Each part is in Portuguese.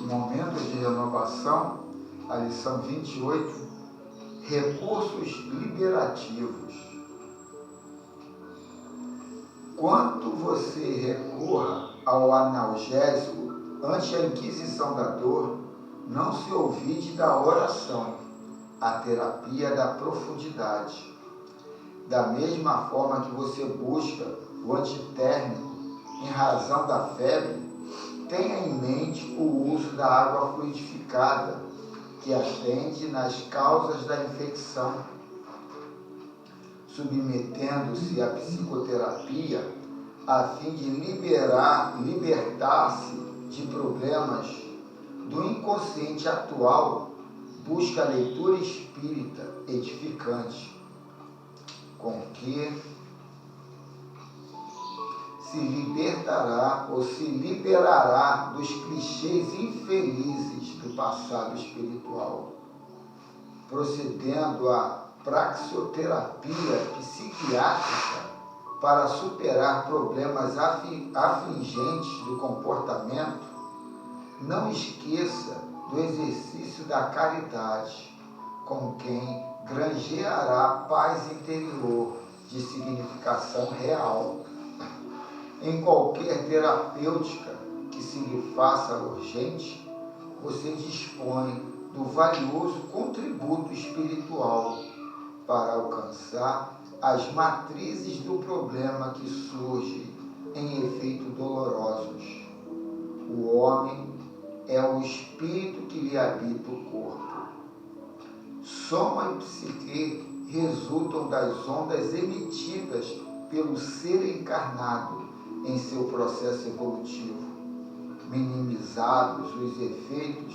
Momento de Renovação, a lição 28, recursos liberativos. Quanto você recorra ao analgésico ante a inquisição da dor, não se olvide da oração, a terapia da profundidade. Da mesma forma que você busca o antitérmico em razão da febre, tenha em mente o uso da água fluidificada, que atende nas causas da infecção, submetendo-se à psicoterapia a fim de libertar-se de problemas do inconsciente atual. Busca a leitura espírita edificante, com que se libertará ou se liberará dos clichês infelizes do passado espiritual, procedendo à praxeoterapia psiquiátrica para superar problemas afligentes do comportamento. Não esqueça do exercício da caridade, com quem granjeará paz interior de significação real. Em qualquer terapêutica que se lhe faça urgente, você dispõe do valioso contributo espiritual para alcançar as matrizes do problema que surge em efeitos dolorosos. O homem é o espírito que lhe habita o corpo. Soma e psique resultam das ondas emitidas pelo ser encarnado em seu processo evolutivo. Minimizados os efeitos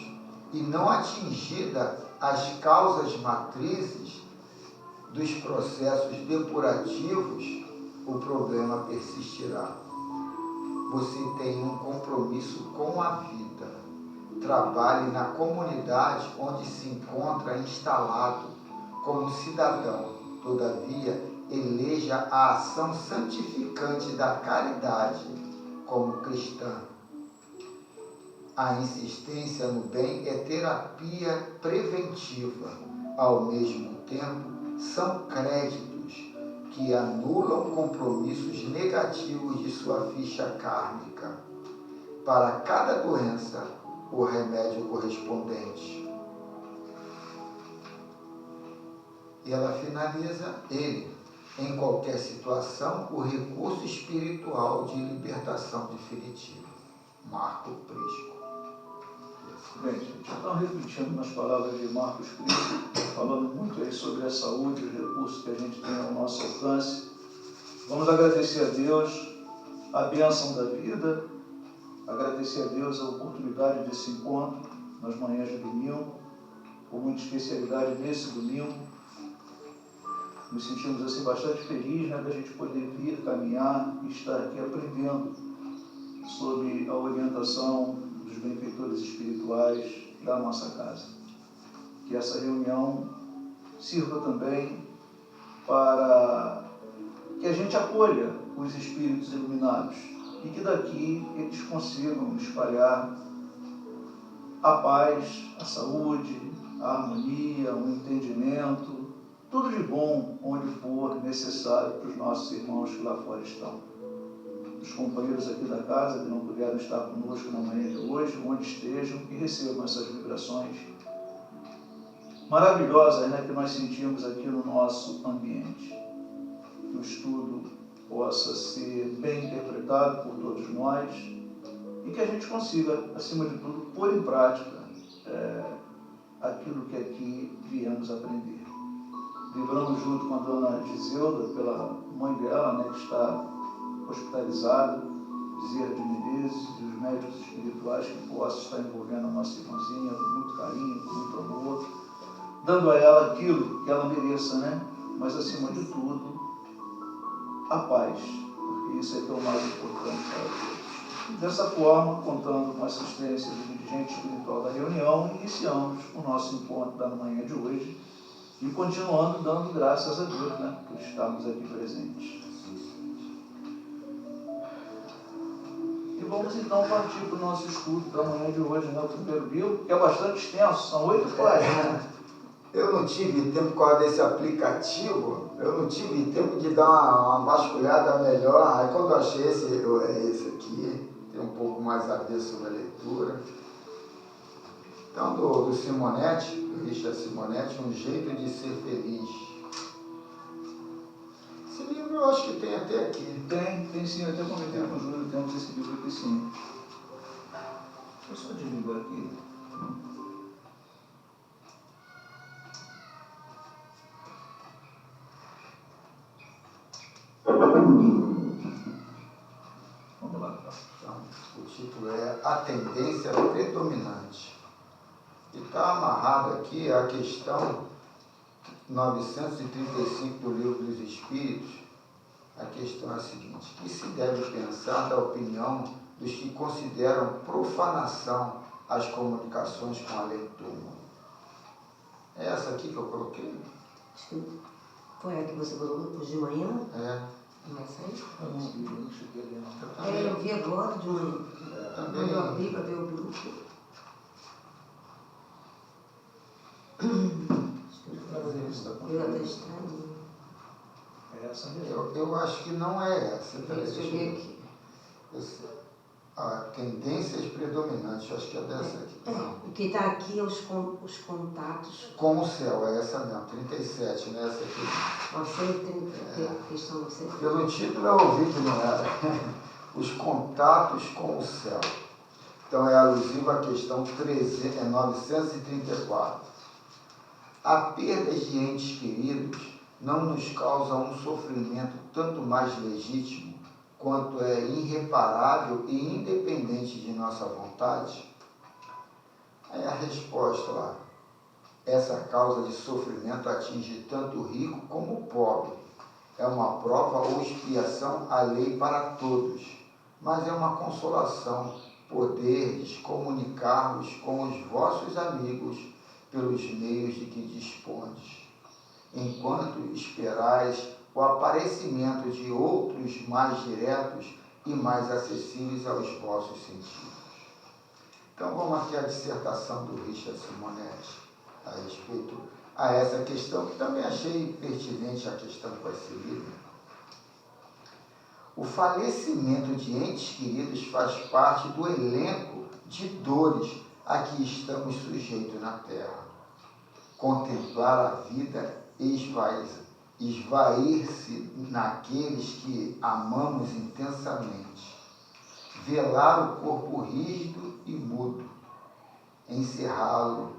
e não atingidas as causas matrizes dos processos depurativos, o problema persistirá. Você tem um compromisso com a vida. Trabalhe na comunidade onde se encontra instalado como cidadão. Todavia, eleja a ação santificante da caridade como cristã. A insistência no bem é terapia preventiva. Ao mesmo tempo, são créditos que anulam compromissos negativos de sua ficha kármica. Para cada doença, o remédio correspondente. E ela finaliza ele. Em qualquer situação, o recurso espiritual de libertação definitiva. Marco Prisco. Bem, gente, então repetindo nas palavras de Marcos Prisco, falando muito aí sobre a saúde, os recursos que a gente tem ao nosso alcance. Vamos agradecer a Deus a bênção da vida, agradecer a Deus a oportunidade desse encontro nas manhãs de domingo, com muita especialidade nesse domingo. Nos sentimos assim bastante felizes, né, da gente poder vir, caminhar e estar aqui aprendendo sobre a orientação dos benfeitores espirituais da nossa casa. Que essa reunião sirva também para que a gente acolha os espíritos iluminados e que daqui eles consigam espalhar a paz, a saúde, a harmonia, o entendimento, tudo de bom onde for necessário para os nossos irmãos que lá fora estão. Os companheiros aqui da casa que não puderam estar conosco na manhã de hoje, onde estejam, que recebam essas vibrações maravilhosas, né, que nós sentimos aqui no nosso ambiente. Que o estudo possa ser bem interpretado por todos nós e que a gente consiga, acima de tudo, pôr em prática aquilo que aqui viemos aprender. Vibramos junto com a dona Giselda, pela mãe dela, né, que está hospitalizada, Zira de Menezes, e os médicos espirituais que possam estar envolvendo a nossa irmãzinha com muito carinho, com muito amor, dando a ela aquilo que ela mereça, né? Mas acima de tudo, a paz, porque isso é que é o mais importante para todos. Dessa forma, contando com a assistência do dirigente espiritual da reunião, iniciamos o nosso encontro da manhã de hoje e continuando dando graças a Deus, né, por estarmos aqui presentes. E vamos então partir para o nosso estudo da manhã de hoje, né? O primeiro livro, que é bastante extenso, são 8 páginas. Eu não tive tempo, por causa desse aplicativo, eu não tive tempo de dar uma vasculhada melhor. Aí quando eu achei esse aqui, tem um pouco mais a ver sobre a leitura. Então, do Simonetti, do Richard Simonetti, Um Jeito de Ser Feliz. Esse livro eu acho que tem até aqui. Tem sim, eu até comentei com o Júlio, temos esse livro aqui sim. Deixa eu só desligar aqui. Vamos lá. Então, o título é A Tendência Predominante. E está amarrado aqui a questão 935 do Livro dos Espíritos. A questão é a seguinte: que se deve pensar da opinião dos que consideram profanação as comunicações com a leitura? É essa aqui que eu coloquei? Foi a que você falou hoje de manhã? É. Não sei. Eu não cheguei ali, não. Eu vi agora de manhã. Também. Quando eu abri para ver o grupo. Eu até estranho. É essa mesmo. Eu acho que não é essa. Deixa eu ver aqui. Tendências predominantes, acho que é dessa aqui. Não. O que está aqui é os contatos. Com o céu, é essa mesmo, 37, né? Essa aqui. Você tem questão você. Pelo título eu ouvi que não era. Os contatos com o céu. Então é alusivo à questão 934. A perda de entes queridos não nos causa um sofrimento tanto mais legítimo quanto é irreparável e independente de nossa vontade? Aí a resposta lá: essa causa de sofrimento atinge tanto o rico como o pobre. É uma prova ou expiação à lei para todos, mas é uma consolação poderdes comunicar-vos com os vossos amigos pelos meios de que dispondes, enquanto esperais o aparecimento de outros mais diretos e mais acessíveis aos vossos sentidos. Então vamos aqui à dissertação do Richard Simonetti a respeito a essa questão, que também achei pertinente a questão que vai ser lida. O falecimento de entes queridos faz parte do elenco de dores a que estamos sujeitos na Terra. Contemplar a vida esvair-se naqueles que amamos intensamente. Velar o corpo rígido e mudo. Encerrá-lo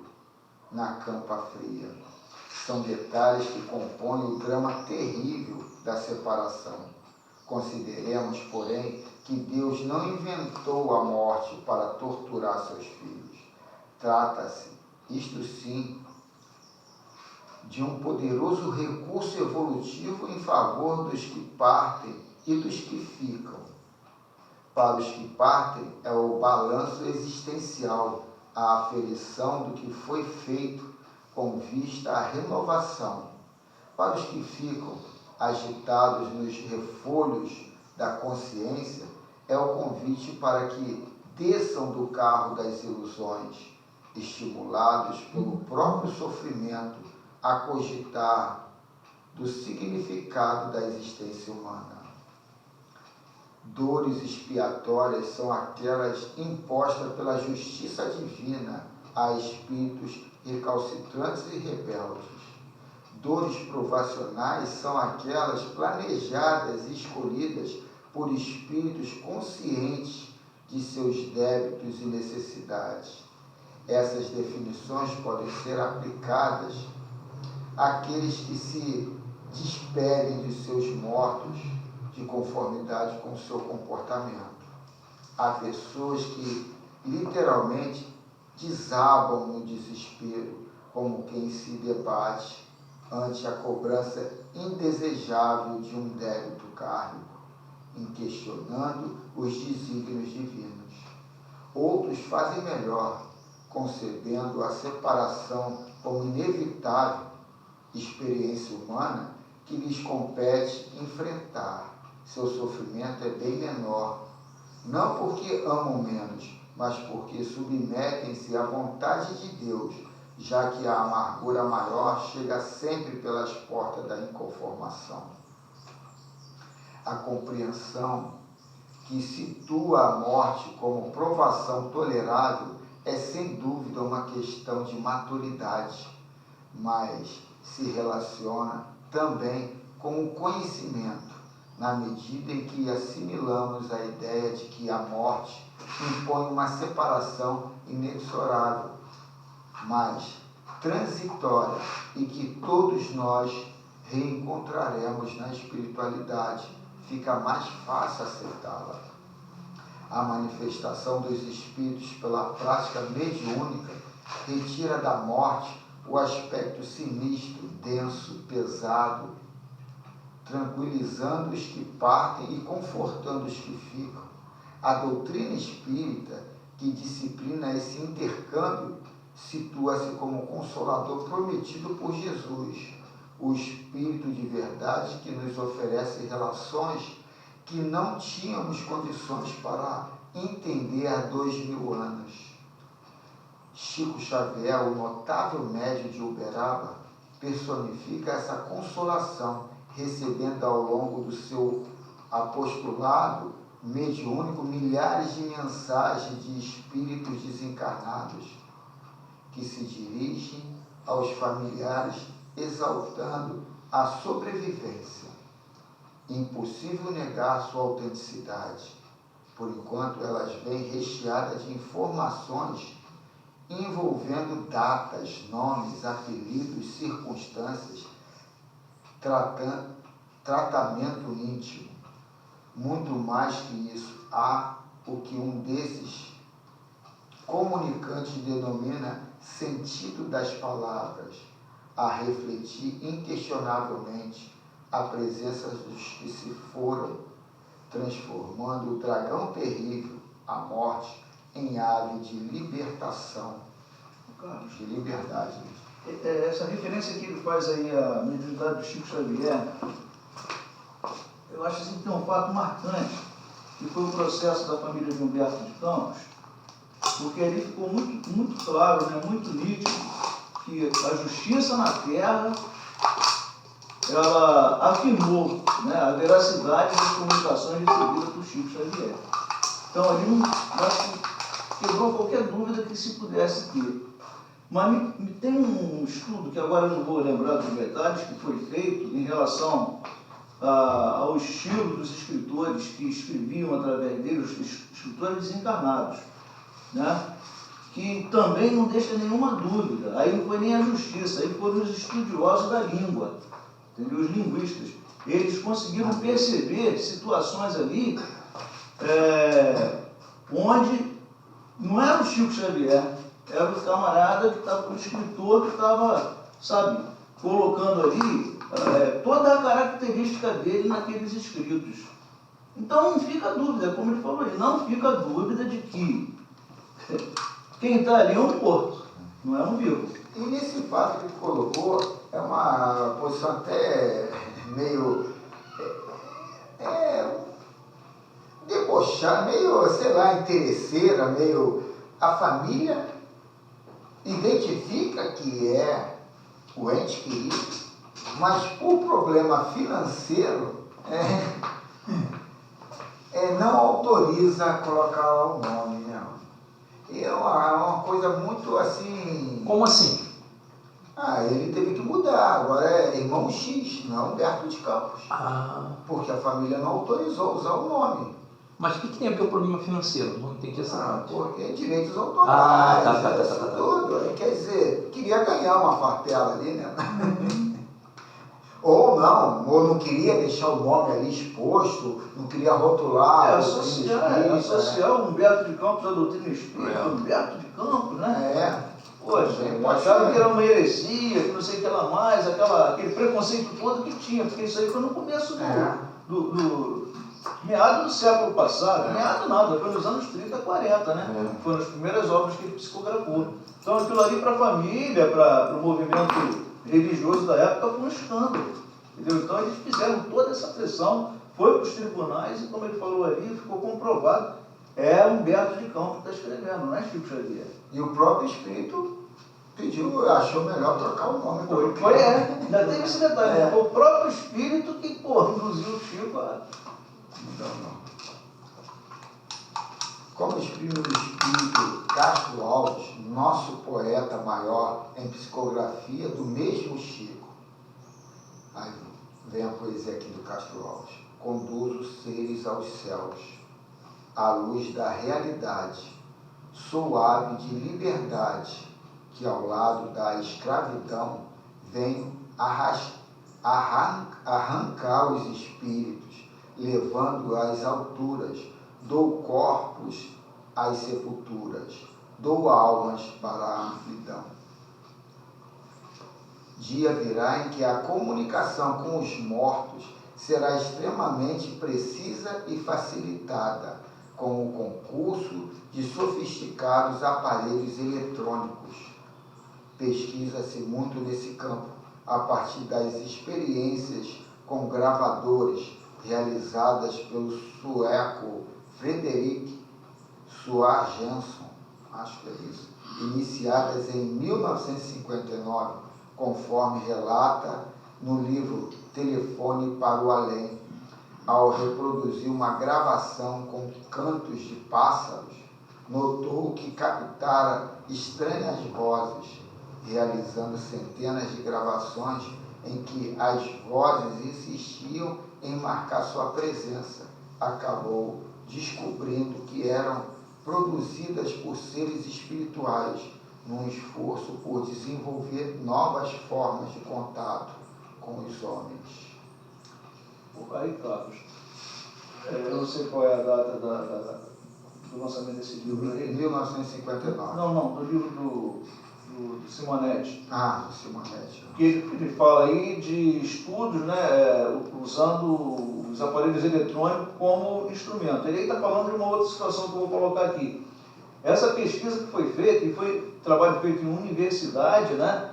na campa fria. São detalhes que compõem o drama terrível da separação. Consideremos, porém, que Deus não inventou a morte para torturar seus filhos. Trata-se, isto sim, de um poderoso recurso evolutivo em favor dos que partem e dos que ficam. Para os que partem é o balanço existencial, a aferição do que foi feito com vista à renovação. Para os que ficam, agitados nos refolhos da consciência, é o convite para que desçam do carro das ilusões, estimulados pelo próprio sofrimento, a cogitar do significado da existência humana. Dores expiatórias são aquelas impostas pela justiça divina a espíritos recalcitrantes e rebeldes. Dores provacionais são aquelas planejadas e escolhidas por espíritos conscientes de seus débitos e necessidades. Essas definições podem ser aplicadas àqueles que se despedem de seus mortos de conformidade com o seu comportamento. Há pessoas que literalmente desabam no desespero, como quem se debate ante a cobrança indesejável de um débito kármico, inquestionando os desígnios divinos. Outros fazem melhor, concebendo a separação como inevitável experiência humana que lhes compete enfrentar. Seu sofrimento é bem menor não porque amam menos, mas porque submetem-se à vontade de Deus, já que a amargura maior chega sempre pelas portas da inconformação. A compreensão que situa a morte como provação tolerável é sem dúvida uma questão de maturidade, mas se relaciona também com o conhecimento, na medida em que assimilamos a ideia de que a morte impõe uma separação inexorável, mas transitória, e que todos nós reencontraremos na espiritualidade. Fica mais fácil aceitá-la. A manifestação dos espíritos pela prática mediúnica retira da morte o aspecto sinistro, denso, pesado, tranquilizando os que partem e confortando os que ficam. A doutrina espírita, que disciplina esse intercâmbio, situa-se como consolador prometido por Jesus, o Espírito de verdade que nos oferece relações que não tínhamos condições para entender há 2000 anos. Chico Xavier, o notável médium de Uberaba, personifica essa consolação, recebendo ao longo do seu apostolado mediúnico milhares de mensagens de espíritos desencarnados que se dirigem aos familiares exaltando a sobrevivência. Impossível negar sua autenticidade. Por enquanto, elas vêm recheadas de informações envolvendo datas, nomes, apelidos, circunstâncias, tratamento íntimo. Muito mais que isso, há o que um desses comunicantes denomina sentido das palavras, a refletir inquestionavelmente a presença dos que se foram, transformando o dragão terrível, a morte, em ave de libertação, Carlos, de liberdade. essa referência que ele faz aí à mediunidade do Chico Xavier, eu acho assim, que tem um fato marcante, que foi o processo da família de Humberto de Campos, porque ali ficou muito claro, né, muito nítido, que a justiça na Terra, ela afirmou, né, a veracidade das comunicações recebidas por Chico Xavier. Então ali não quebrou qualquer dúvida que se pudesse ter. Mas tem um estudo, que agora eu não vou lembrar dos detalhes, que foi feito em relação ao estilo dos escritores que escreviam através dele, os escritores desencarnados, né? Que também não deixa nenhuma dúvida. Aí não foi nem a justiça, aí foram os estudiosos da língua, entendeu? Os linguistas. Eles conseguiram perceber situações ali onde não era o Chico Xavier, era o camarada que estava, o escritor que estava, sabe, colocando ali toda a característica dele naqueles escritos. Então não fica dúvida, como ele falou aí, não fica dúvida de que quem está ali é um morto, não é um vivo. E nesse fato que ele colocou, é uma posição até meio debochada, meio, sei lá, interesseira, meio... A família identifica que é o ente querido, mas por problema financeiro não autoriza a colocar lá o nome, né? E é uma coisa muito assim... Como assim? Ele teve que mudar, agora é irmão X, não Humberto de Campos. Porque a família não autorizou usar o nome. Mas o que tem a ver o problema financeiro? Não entendi essa parte. Porque é direitos autorais, tá. tudo. Quer dizer, queria ganhar uma farpela ali, né? Ou não queria deixar o nome ali exposto, não queria rotular. Associar o Humberto de Campos à doutrina espírita, Humberto de Campos, né? Poxa, acharam que era uma heresia, que não sei o que era mais, aquele preconceito todo que tinha, porque isso aí foi no começo do meado do século passado, meado nada, foi nos anos 30, 40, né? Foram as primeiras obras que ele psicografou. Então aquilo ali para a família, para o movimento religioso da época foi um escândalo, entendeu? Então eles fizeram toda essa pressão, foi para os tribunais e, como ele falou ali, ficou comprovado É Humberto de Campos que está escrevendo, não é Chico Xavier. E o próprio espírito pediu, achou melhor trocar o nome. Ainda teve esse detalhe. Foi o próprio espírito que, induziu o Chico a... Não. Como exprime o espírito Castro Alves, nosso poeta maior em psicografia do mesmo Chico. Aí vem a poesia aqui do Castro Alves. Conduz os seres aos céus, à luz da realidade, suave de liberdade, que ao lado da escravidão vem arrancar os espíritos, levando às alturas. Dou corpos às sepulturas, dou almas para a amplidão. Dia virá em que a comunicação com os mortos será extremamente precisa e facilitada, com o concurso de sofisticados aparelhos eletrônicos. Pesquisa-se muito nesse campo, a partir das experiências com gravadores realizadas pelo sueco Frederick Swagenson, acho que é isso, iniciadas em 1959, conforme relata no livro Telefone para o Além. Ao reproduzir uma gravação com cantos de pássaros, notou que captara estranhas vozes, realizando centenas de gravações em que as vozes insistiam em marcar sua presença. Acabou descobrindo que eram produzidas por seres espirituais, num esforço por desenvolver novas formas de contato com os homens. Aí, Carlos, eu não sei qual é a data do lançamento desse livro aí. 1959. Não, do livro do Simonetti. Do Simonetti. Que ele fala aí de estudos, né, usando os aparelhos eletrônicos como instrumento. Ele está falando de uma outra situação que eu vou colocar aqui. Essa pesquisa que foi feita, e foi trabalho feito em universidade, né,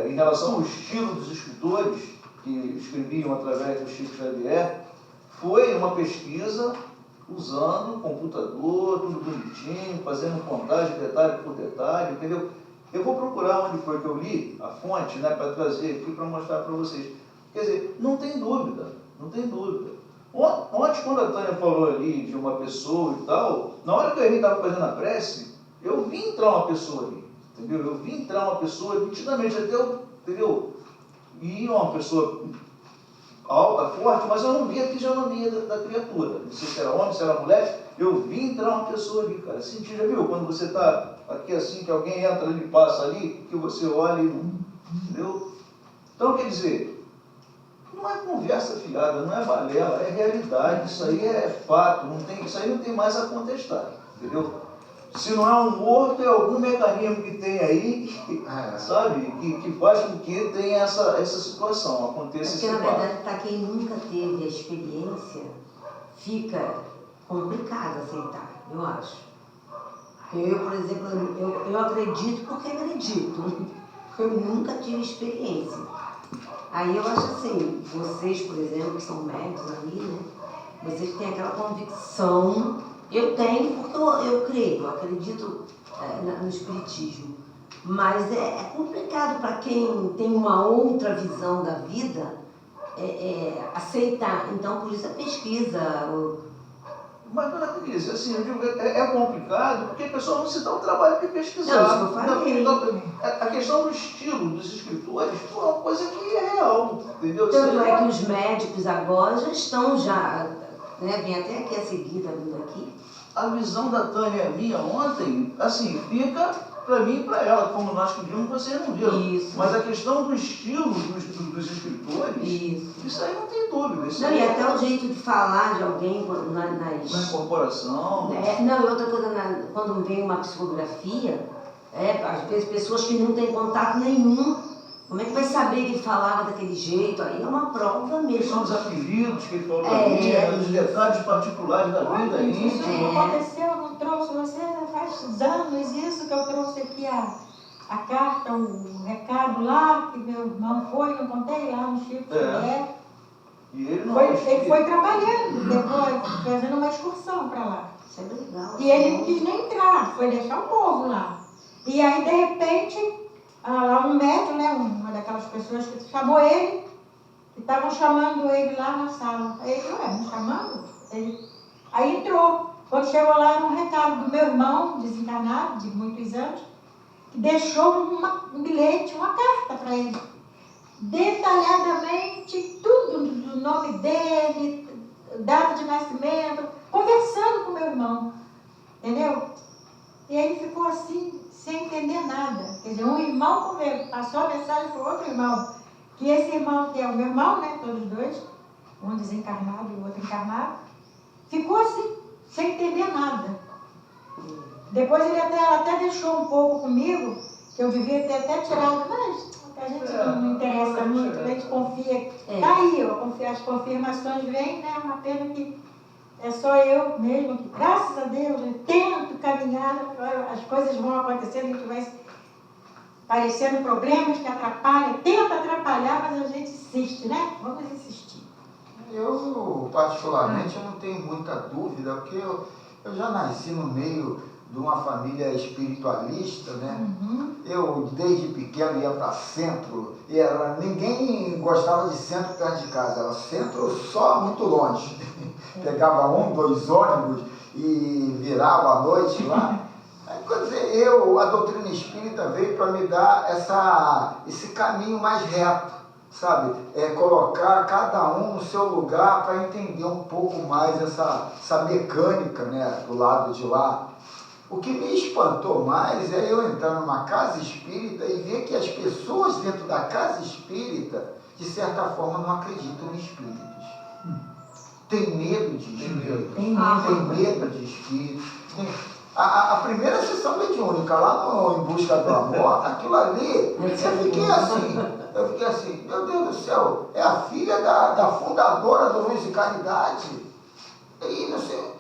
em relação ao estilo dos escritores que escreviam através do Chico Xavier, foi uma pesquisa usando computador, tudo bonitinho, fazendo contagem detalhe por detalhe, entendeu? Eu vou procurar onde foi que eu li a fonte, né, para trazer aqui para mostrar para vocês. Quer dizer, não tem dúvida. Ontem, quando a Tânia falou ali de uma pessoa e tal, na hora que eu estava fazendo a prece, eu vi entrar uma pessoa ali, entendeu? Eu vi entrar uma pessoa, nitidamente, até eu, entendeu? E uma pessoa alta, forte, mas eu não vi a fisionomia da criatura. Não sei se era homem, se era mulher, eu vi entrar uma pessoa ali, cara. Senti, já viu? Quando você está aqui assim, que alguém entra ali, passa ali, que você olha e não... Entendeu? Então, quer dizer, não é conversa fiada, não é balela, é realidade, isso aí é fato, isso aí não tem mais a contestar, entendeu? Se não é um morto, é algum mecanismo que tem aí, sabe, que faz com que tenha essa situação, aconteça esse fato. Porque, na verdade, para quem nunca teve a experiência, fica complicado aceitar, eu acho. Eu, por exemplo, eu acredito porque eu acredito. Eu nunca tive experiência. Aí eu acho assim, vocês, por exemplo, que são médicos ali, né? Vocês têm aquela convicção. Eu tenho porque eu creio, eu acredito no espiritismo. Mas é complicado para quem tem uma outra visão da vida aceitar. Então, por isso a pesquisa. Mas, dona Cris, assim, eu digo, é complicado porque a pessoa não se dá o trabalho de pesquisar. Não, isso eu falei. A questão do estilo dos escritores é uma coisa que é real, entendeu? Tanto é que os médicos agora já estão, né, vem até aqui a seguir, tá vindo aqui. A visão da Tânia minha ontem, assim, fica para mim e para ela, como nós que vimos, vocês não viram. Isso. Mas a questão do estilo dos escritores, isso aí não tem dúvida. Isso não, e até o jeito de falar de alguém na incorporação. Não, e outra coisa, quando vem uma psicografia, às vezes pessoas que não têm contato nenhum, como é que vai saber que ele falava daquele jeito? Aí é uma prova mesmo. São os apelidos que ele falou para mim, os detalhes particulares da vida Isso íntima. aconteceu, eu não trouxe, você faz anos isso que eu trouxe aqui a carta, o recado lá, que meu irmão foi, eu contei lá no Chico E ele não ele foi trabalhando depois, fazendo uma excursão para lá. Isso é legal. E ele não quis nem entrar, foi deixar o povo lá. E aí, de repente, um médium, né, uma daquelas pessoas que chamou ele, e estavam chamando ele lá na sala. Aí ele falou, me chamando? Aí entrou. Quando chegou lá, era um recado do meu irmão, desencarnado, de muitos anos, que deixou um bilhete, uma carta para ele. Detalhadamente, tudo do nome dele, data de nascimento, conversando com meu irmão. Entendeu? E aí ele ficou assim, sem entender nada. Quer dizer, um irmão passou a mensagem para o outro irmão. Que esse irmão, que é o meu irmão, né, todos dois, um desencarnado e o outro encarnado, ficou assim, sem entender nada. Depois ele até deixou um pouco comigo, que eu devia ter até tirado, mas a gente não interessa muito, a gente confia. Tá aí, ó, as confirmações vêm, né? Uma pena que é só eu mesmo, que graças a Deus eu tento caminhar, as coisas vão acontecendo, a gente vai parecendo problemas que atrapalham, tenta atrapalhar, mas a gente insiste, né? Vamos insistir. Eu, particularmente, eu não tenho muita dúvida, porque eu já nasci no meio de uma família espiritualista, né? Uhum. Eu, desde pequeno, ia para centro, e ninguém gostava de centro perto de casa, era centro só muito longe. Pegava 1, 2 ônibus e virava à noite lá. Quer dizer, a doutrina espírita veio para me dar esse caminho mais reto, sabe? Colocar cada um no seu lugar para entender um pouco mais essa mecânica, né, do lado de lá. O que me espantou mais é eu entrar numa casa espírita e ver que as pessoas dentro da casa espírita, de certa forma, não acreditam em espíritos. Tem medo de espíritos. Tem medo de espíritos. A primeira sessão mediúnica lá Em Busca do Amor, aquilo ali, eu fiquei assim, meu Deus do céu, é a filha da fundadora do Luz e Caridade. E não sei,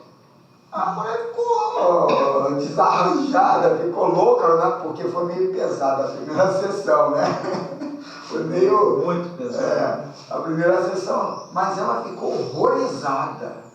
a mulher ficou desarranjada, ficou louca, né? Porque foi meio pesada a primeira sessão, né? Foi meio... Muito pesada. A primeira sessão, mas ela ficou horrorizada.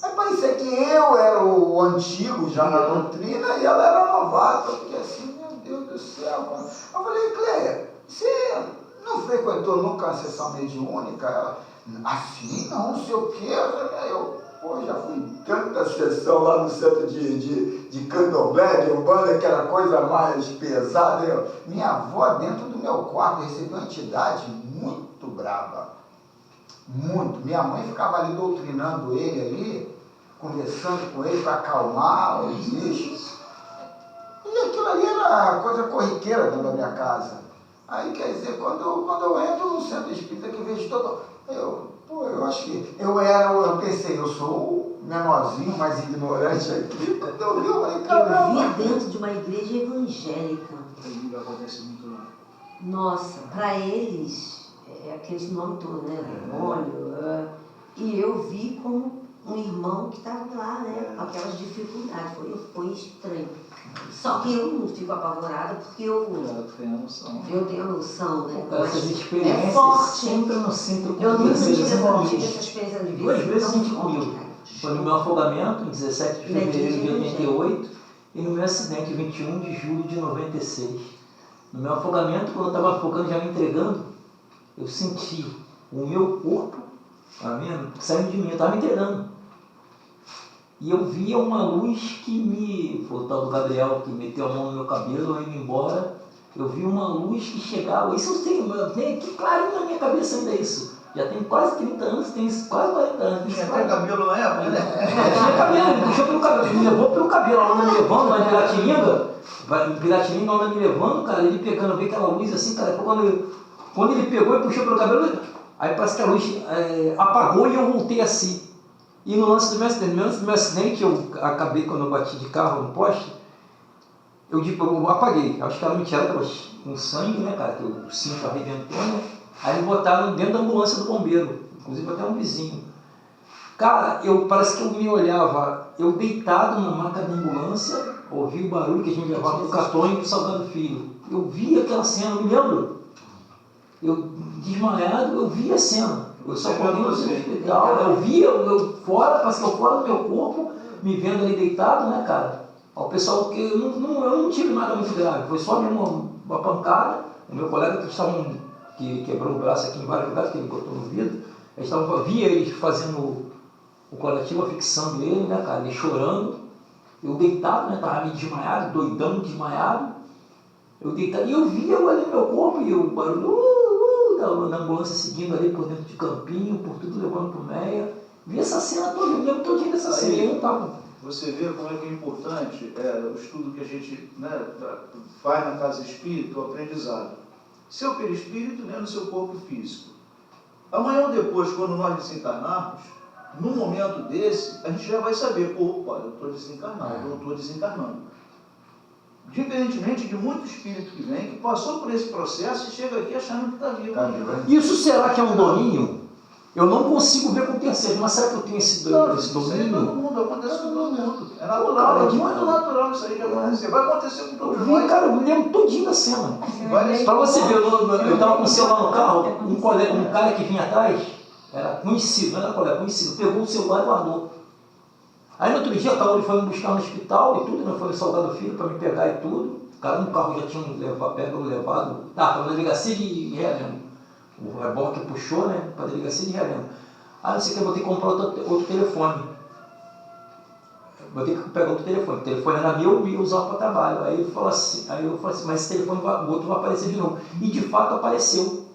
Aí parecia que eu era o antigo já na doutrina e ela era novata. Eu fiquei assim, meu Deus do céu. Eu falei, Cleia, você não frequentou nunca a sessão mediúnica? Ela, assim, não sei o quê. Eu já fui tanta sessão lá no centro de candomblé, de umbanda, que era coisa mais pesada. Minha avó, dentro do meu quarto, recebeu uma entidade muito brava. Muito. Minha mãe ficava ali doutrinando ele ali, conversando com ele para acalmar os bichos. E aquilo ali era coisa corriqueira dentro da minha casa. Aí, quer dizer, quando eu entro no centro espírita que vejo todo... Eu acho que eu pensei, eu sou o menorzinho, mais ignorante aqui. Quando eu vi, eu falei, caramba. Eu vi dentro de uma igreja evangélica. Isso acontece muito lá. Nossa, para eles... aqueles nomes todos, né? Demônio. E eu vi como um irmão que estava lá, né? Com aquelas dificuldades. Foi estranho. Só que eu não fico apavorada porque eu tenho a noção, né? Essas experiências forte. sempre no centro Eu nunca tive comigo. essa experiência de vida. 2 vezes tão senti comigo. forte. Foi no meu afogamento, em 17 de fevereiro de 88, e no meu acidente, 21 de julho de 96. No meu afogamento, quando eu estava afogando, já me entregando, eu senti o meu corpo, saindo de mim, eu estava me entregando. E eu via uma luz que foi o tal do Gabriel, que meteu a mão no meu cabelo, indo embora. Eu vi uma luz que chegava, isso eu tenho que claro na minha cabeça ainda isso. Já tem quase 30 anos, tem quase 40 anos. Tinha até cabelo na época, né? Tinha cabelo, ele puxou pelo cabelo, me levou pelo cabelo, a onda me levando lá em Piratininga, a onda me levando, cara, ele pegando, veio aquela luz assim, cara, quando ele pegou e puxou pelo cabelo, aí parece que a luz apagou e eu voltei assim. E no lance do meu acidente, eu acabei, quando eu bati de carro no poste, eu apaguei. Os caras me tiraram com sangue, né, cara, que o cinto arrebentou, né? Aí me botaram dentro da ambulância do bombeiro, inclusive até um vizinho. Cara, parece que eu me olhava, eu deitado na maca da ambulância, ouvi o barulho que a gente levava pro Catone e pro Salgado Filho. Eu vi aquela cena, eu me lembro. Eu, desmaiado, eu vi a cena. Eu só corri no hospital, eu via, parece que eu fora do meu corpo, me vendo ali deitado, né, cara? O pessoal, que eu não tive nada muito grave, foi só mesmo uma pancada. O meu colega que quebrou o braço aqui em vários lugares, que ele botou no vidro, via eles fazendo o coletivo, fixando ele, né, cara, ele chorando. Eu deitado, né, tava meio desmaiado, doidão, desmaiado. Eu deitado, e eu via ali no meu corpo, e o barulho da ambulância seguindo ali por dentro de Campinho, por tudo levando pro Meia. Vi essa cena toda, eu lembro todinho dessa cena, eu não tava. Você vê como é que é importante o estudo que a gente, né, faz na casa espírita, o aprendizado. Seu perispírito, né, no seu corpo físico. Amanhã ou depois, quando nós desencarnarmos, num momento desse, a gente já vai saber, opa, eu estou desencarnado, eu estou desencarnando. Diferentemente de muito espírito que vem, que passou por esse processo e chega aqui achando que está vivo. Isso será que é um domínio? Eu não consigo ver com terceiro, mas será que eu tenho esse domínio? Isso aí todo mundo, acontece com todo mundo. É natural, é muito natural isso aí de acontecer. Vai acontecer com todos nós. Cara, eu lembro todinho da cena. Pra você ver, eu estava com o celular no carro, um cara que vinha atrás, era conhecido, não era colega, conhecido, pegou o celular e guardou. Aí no outro dia, ele foi me buscar no hospital e tudo, né? Foi no Salgado Filho para me pegar e tudo. O cara no carro já tinha levado, para a delegacia de Realengo. O reboque puxou, né, para a delegacia de Realengo. Aí não sei o que, eu vou ter que comprar outro telefone. Vou ter que pegar outro telefone. O telefone era meu e ia usar para trabalho. Aí eu falei assim, mas esse telefone, o outro vai aparecer de novo. E de fato apareceu.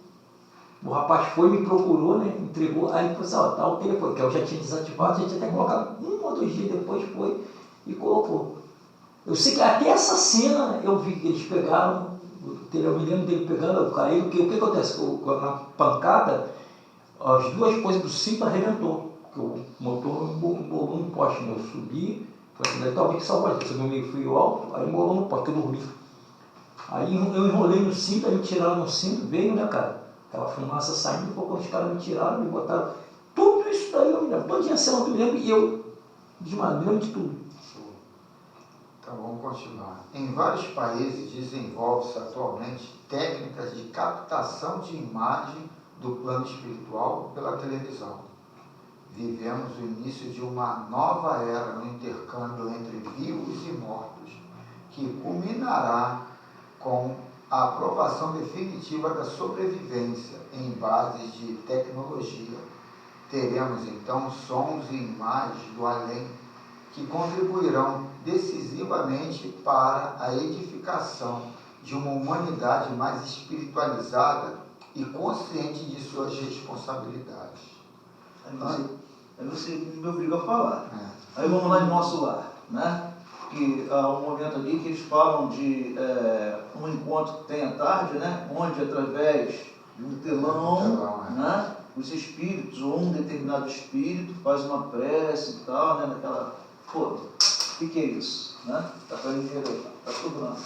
O rapaz foi, me procurou, né, entregou, aí ele falou assim, ó, tá o telefone, que eu já tinha desativado, já tinha até colocado 1 ou 2 dias depois, foi e colocou. Eu sei que até essa cena eu vi que eles pegaram, eu me lembro dele pegando o caído, o que acontece? Na pancada, as 2 coisas do cinto arrebentou, porque o motor embolou no poste, né? Eu subi, falei, talvez que salvar, eu subi meio frio alto, aí embolou no poste, eu dormi. Aí eu enrolei no cinto, aí me tiraram no cinto, veio, né, cara? Aquela fumaça saindo, depois quando os caras me tiraram, me botaram. Tudo isso daí eu me lembro. Todinha a cena eu me lembro e eu me lembro de tudo. Então vamos continuar. Em vários países desenvolve-se atualmente técnicas de captação de imagem do plano espiritual pela televisão. Vivemos o início de uma nova era no intercâmbio entre vivos e mortos, que culminará com a aprovação definitiva da sobrevivência em bases de tecnologia. Teremos então sons e imagens do além que contribuirão decisivamente para a edificação de uma humanidade mais espiritualizada e consciente de suas responsabilidades. Aí você me obriga a falar. Aí vamos lá de nosso lar, né? Que há um momento ali que eles falam de um encontro que tem à tarde, né? Onde através de um telão, né? Os espíritos, ou um determinado espírito, faz uma prece e tal, né? Naquela, pô, o que é isso? Né? Tá fazendo dinheiro aí, tá sobrando.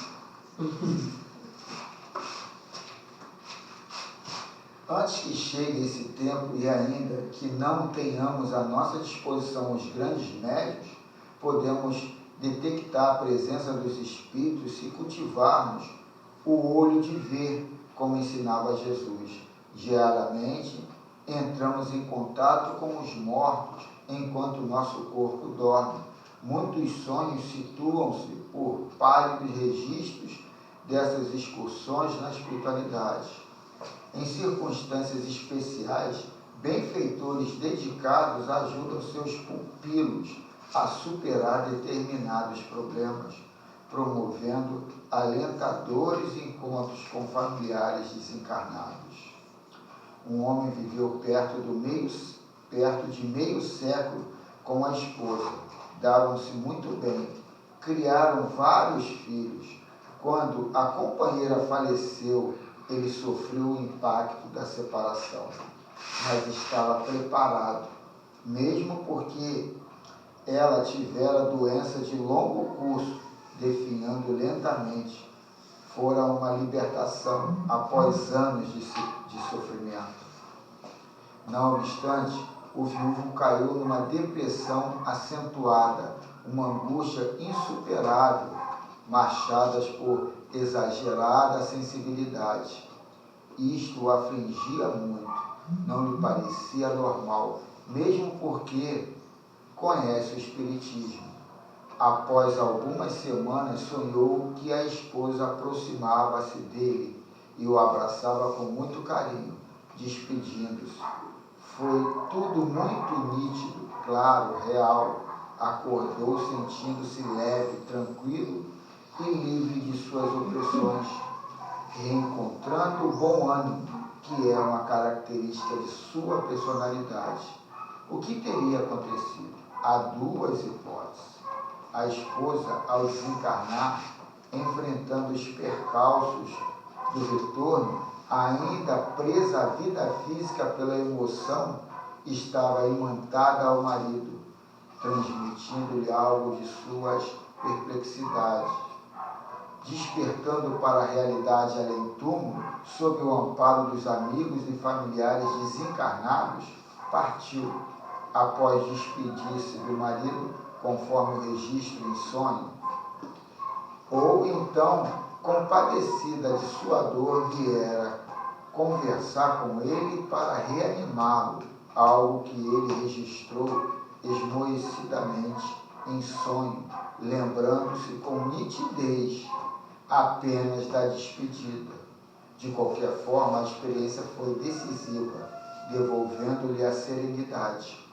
Antes que chegue esse tempo e ainda que não tenhamos à nossa disposição os grandes médios, podemos detectar a presença dos espíritos se cultivarmos o olho de ver, como ensinava Jesus. Diariamente, entramos em contato com os mortos enquanto o nosso corpo dorme. Muitos sonhos situam-se por pálidos registros dessas excursões na espiritualidade. Em circunstâncias especiais, benfeitores dedicados ajudam seus pupilos a superar determinados problemas, promovendo alentadores encontros com familiares desencarnados. Um homem viveu perto de meio século com a esposa, davam-se muito bem, criaram vários filhos. Quando a companheira faleceu, ele sofreu o impacto da separação, mas estava preparado, mesmo porque ela tivera doença de longo curso, definhando lentamente. Fora uma libertação após anos de sofrimento. Não obstante, o viúvo caiu numa depressão acentuada, uma angústia insuperável, marcadas por exagerada sensibilidade. Isto o afligia muito, não lhe parecia normal, mesmo porque conhece o Espiritismo. Após algumas semanas, sonhou que a esposa aproximava-se dele e o abraçava com muito carinho, despedindo-se. Foi tudo muito nítido, claro, real. Acordou sentindo-se leve, tranquilo e livre de suas opressões, reencontrando o bom ânimo, que é uma característica de sua personalidade. O que teria acontecido? Há duas hipóteses. A esposa, ao desencarnar, enfrentando os percalços do retorno, ainda presa à vida física pela emoção, estava imantada ao marido, transmitindo-lhe algo de suas perplexidades. Despertando para a realidade além-túmulo, sob o amparo dos amigos e familiares desencarnados, partiu, após despedir-se do marido, conforme o registro em sonho. Ou então, compadecida de sua dor, viera conversar com ele para reanimá-lo, algo que ele registrou esmorecidamente em sonho, lembrando-se com nitidez apenas da despedida. De qualquer forma, a experiência foi decisiva, devolvendo-lhe a serenidade.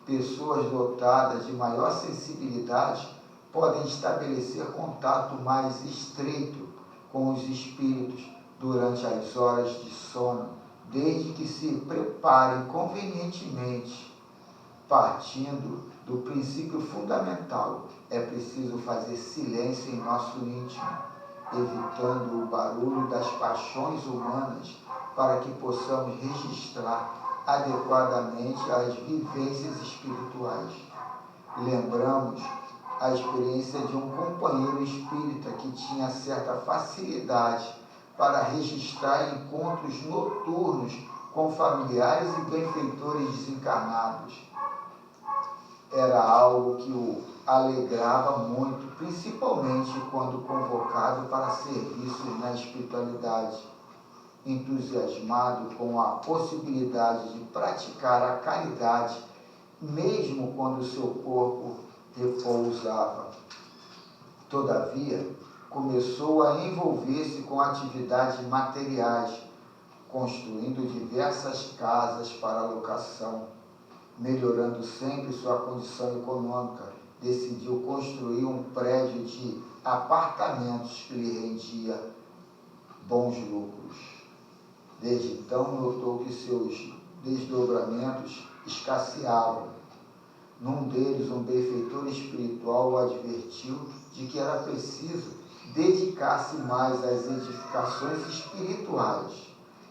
Pessoas dotadas de maior sensibilidade podem estabelecer contato mais estreito com os espíritos durante as horas de sono, desde que se preparem convenientemente. Partindo do princípio fundamental, é preciso fazer silêncio em nosso íntimo, evitando o barulho das paixões humanas, para que possamos registrar adequadamente as vivências espirituais. Lembramos a experiência de um companheiro espírita que tinha certa facilidade para registrar encontros noturnos com familiares e benfeitores desencarnados. Era algo que o alegrava muito, principalmente quando convocado para serviços na espiritualidade, entusiasmado com a possibilidade de praticar a caridade, mesmo quando seu corpo repousava. Todavia, começou a envolver-se com atividades materiais, construindo diversas casas para locação. Melhorando sempre sua condição econômica, decidiu construir um prédio de apartamentos que lhe rendia bons lucros. Desde então, notou que seus desdobramentos escasseavam. Num deles, um benfeitor espiritual o advertiu de que era preciso dedicar-se mais às edificações espirituais.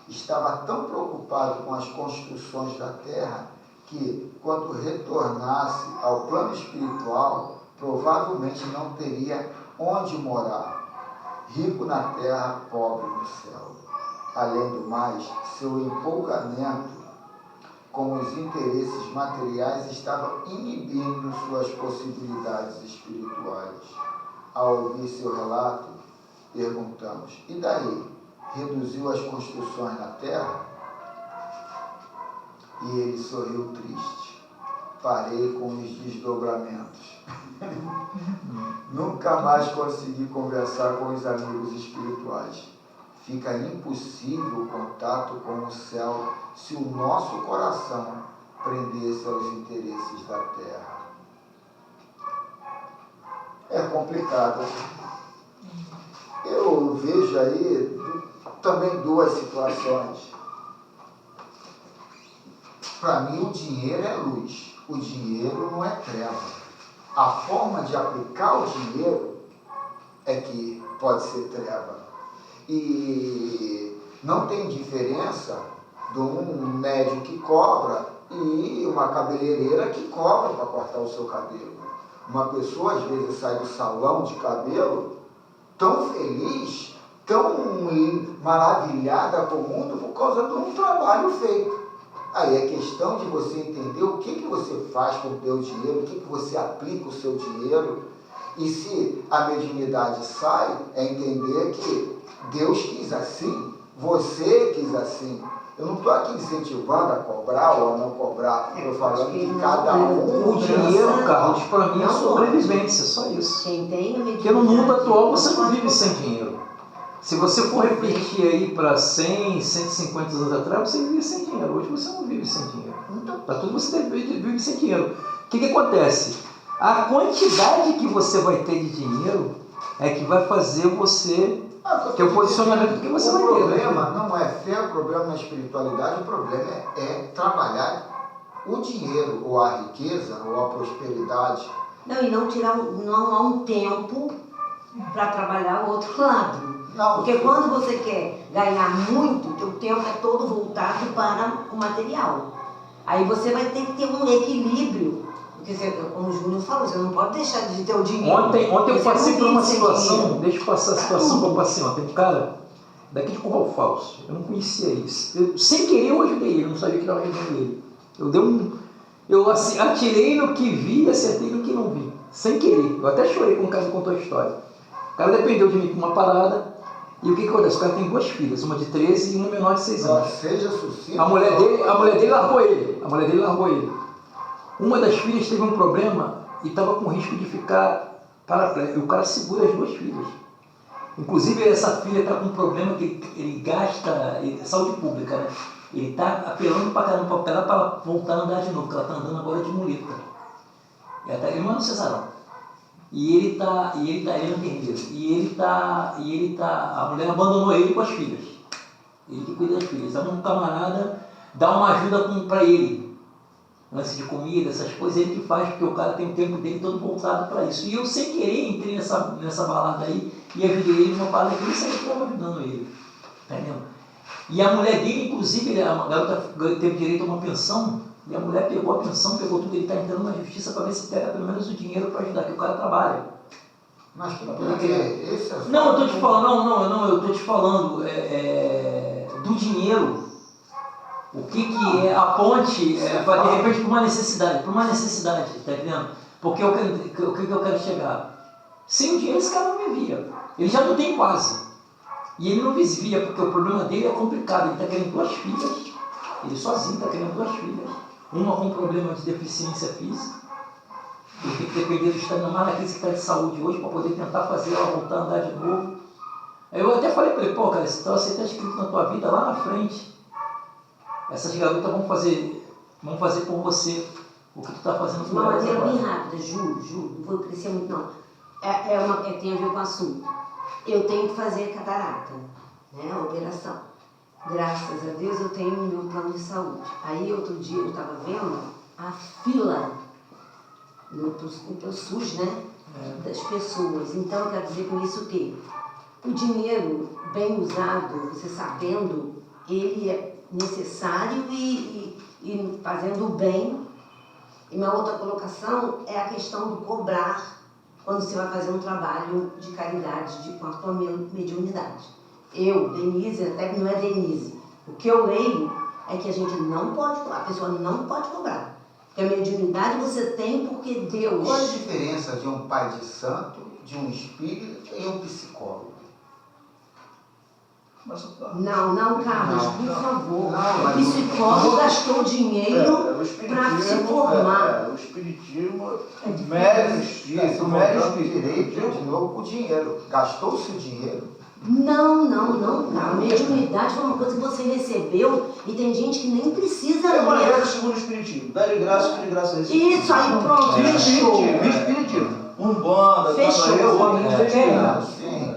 Estava tão preocupado com as construções da terra que, quando retornasse ao plano espiritual, provavelmente não teria onde morar, rico na terra, pobre no céu. Além do mais, seu empolgamento com os interesses materiais estava inibindo suas possibilidades espirituais. Ao ouvir seu relato, perguntamos: e daí? Reduziu as construções na terra? E ele sorriu triste. Parei com os desdobramentos. Nunca mais consegui conversar com os amigos espirituais. Fica impossível o contato com o céu se o nosso coração prendesse aos interesses da terra. É complicado. Eu vejo aí também duas situações. Para mim, o dinheiro é luz, o dinheiro não é treva. A forma de aplicar o dinheiro é que pode ser treva. E não tem diferença de um médico que cobra e uma cabeleireira que cobra para cortar o seu cabelo. Uma pessoa, às vezes, sai do salão de cabelo tão feliz, tão maravilhada com o mundo por causa de um trabalho feito. Aí é questão de você entender o que você faz com o teu dinheiro, o que você aplica o seu dinheiro. E se a mediunidade sai, é entender que Deus quis assim, você quis assim. Eu não estou aqui incentivando a cobrar ou a não cobrar. Estou falando que de cada um. O dinheiro, Carlos, para mim é Não sobrevivência, só isso. Quem tem a Porque no mundo atual você não pode vive sem dinheiro. Se você for refletir aí para 100, 150 anos atrás, você vivia sem dinheiro. Hoje você não vive sem dinheiro. Para tudo você vive sem dinheiro. O que acontece? A quantidade que você vai ter de dinheiro é que vai fazer você, que é o posicionamento que você vai ter. O problema não é fé, o problema na espiritualidade, o problema é trabalhar o dinheiro, ou a riqueza, ou a prosperidade. Não, e não tirar, não há um tempo para trabalhar o outro lado. Não, Porque quando você quer ganhar muito, o teu tempo é todo voltado para o material. Aí você vai ter que ter um equilíbrio. Porque, você, como o Júnior falou, você não pode deixar de ter o dinheiro. Ontem eu passei por uma situação, dinheiro. deixa eu passar a situação que eu passei ontem. Um cara daqui de Curral Falso, eu não conhecia isso. Sem querer eu ajudei ele, eu não sabia que estava ajudando ele. Eu atirei no que vi e acertei no que não vi. Sem querer. Eu até chorei quando o cara me contou a história. O cara dependeu de mim com uma parada. E o que acontece? O cara tem 2 filhas, uma de 13 e uma menor de 6 anos. Seja sucinto. A mulher dele largou ele. A mulher dele largou ele. Uma das filhas teve um problema e estava com risco de ficar paraplégico. E o cara segura as 2 filhas. Inclusive, essa filha está com um problema que ele gasta, saúde pública, né? Ele está apelando para caramba para ela para voltar a andar de novo, porque ela está andando agora de muleta. Ele não é no cesarão. Ele é enfermeiro. A mulher abandonou ele com as filhas. Ele que cuida das filhas. Então, um camarada dá uma ajuda para ele. Lance de comida, essas coisas, ele que faz, porque o cara tem o tempo dele todo voltado para isso. E eu, sem querer, entrei nessa balada aí e ajudei ele numa balada que ele sempre estava ajudando ele. Tá vendo? E a mulher dele, inclusive, a garota teve direito a uma pensão, e a mulher pegou a pensão, pegou tudo, ele está entrando na justiça para ver se pega pelo menos o dinheiro para ajudar, que o cara trabalha. Mas porque esse é Não, eu estou te falando, eu estou te falando do dinheiro. O que é a ponte para de repente para uma necessidade, tá entendendo? Porque o que eu quero chegar? Sem o dinheiro esse cara não vivia. Ele já não tem quase. E ele não vivia, porque o problema dele é complicado. Ele está querendo 2 filhas, ele sozinho está querendo 2 filhas. Uma com problema de deficiência física. Ele tem que depender do estado, mais na crise que está de saúde hoje, para poder tentar fazer ela voltar a andar de novo. Aí eu até falei para ele, pô, cara, se você está escrito na tua vida lá na frente, essas garotas vão fazer por você o que tu está fazendo por Uma elas maneira agora. bem rápida, Ju, não vou crescer muito não. Tem a ver com o assunto. Eu tenho que fazer catarata, né, a operação. Graças a Deus eu tenho o meu plano de saúde. Aí outro dia eu estava vendo a fila no SUS, né, das pessoas. Então eu quero dizer com isso o quê? O dinheiro bem usado, você sabendo, ele é necessário e fazendo o bem. E minha outra colocação é a questão do cobrar quando você vai fazer um trabalho de caridade, com a tua mediunidade. Eu, Denise, até que não é Denise, o que eu leio é que a gente não pode cobrar, a pessoa não pode cobrar. Porque a mediunidade você tem porque Deus... Qual a diferença de um pai de santo, de um espírito e um psicólogo? Não, Carlos, por favor. Não, o psicólogo gastou dinheiro para se formar. O espiritismo, o Você mérito espírito, o mérito direito de novo com o dinheiro. Gastou-se o dinheiro? Não, cara. A mediunidade foi uma coisa que você recebeu e tem gente que nem precisa é o ler. evangelho segundo o espiritismo. Dá-lhe graça, que de graça recebe. Isso aí, pronto, fechou. Espiritismo. Umbanda, Fechou. Sim.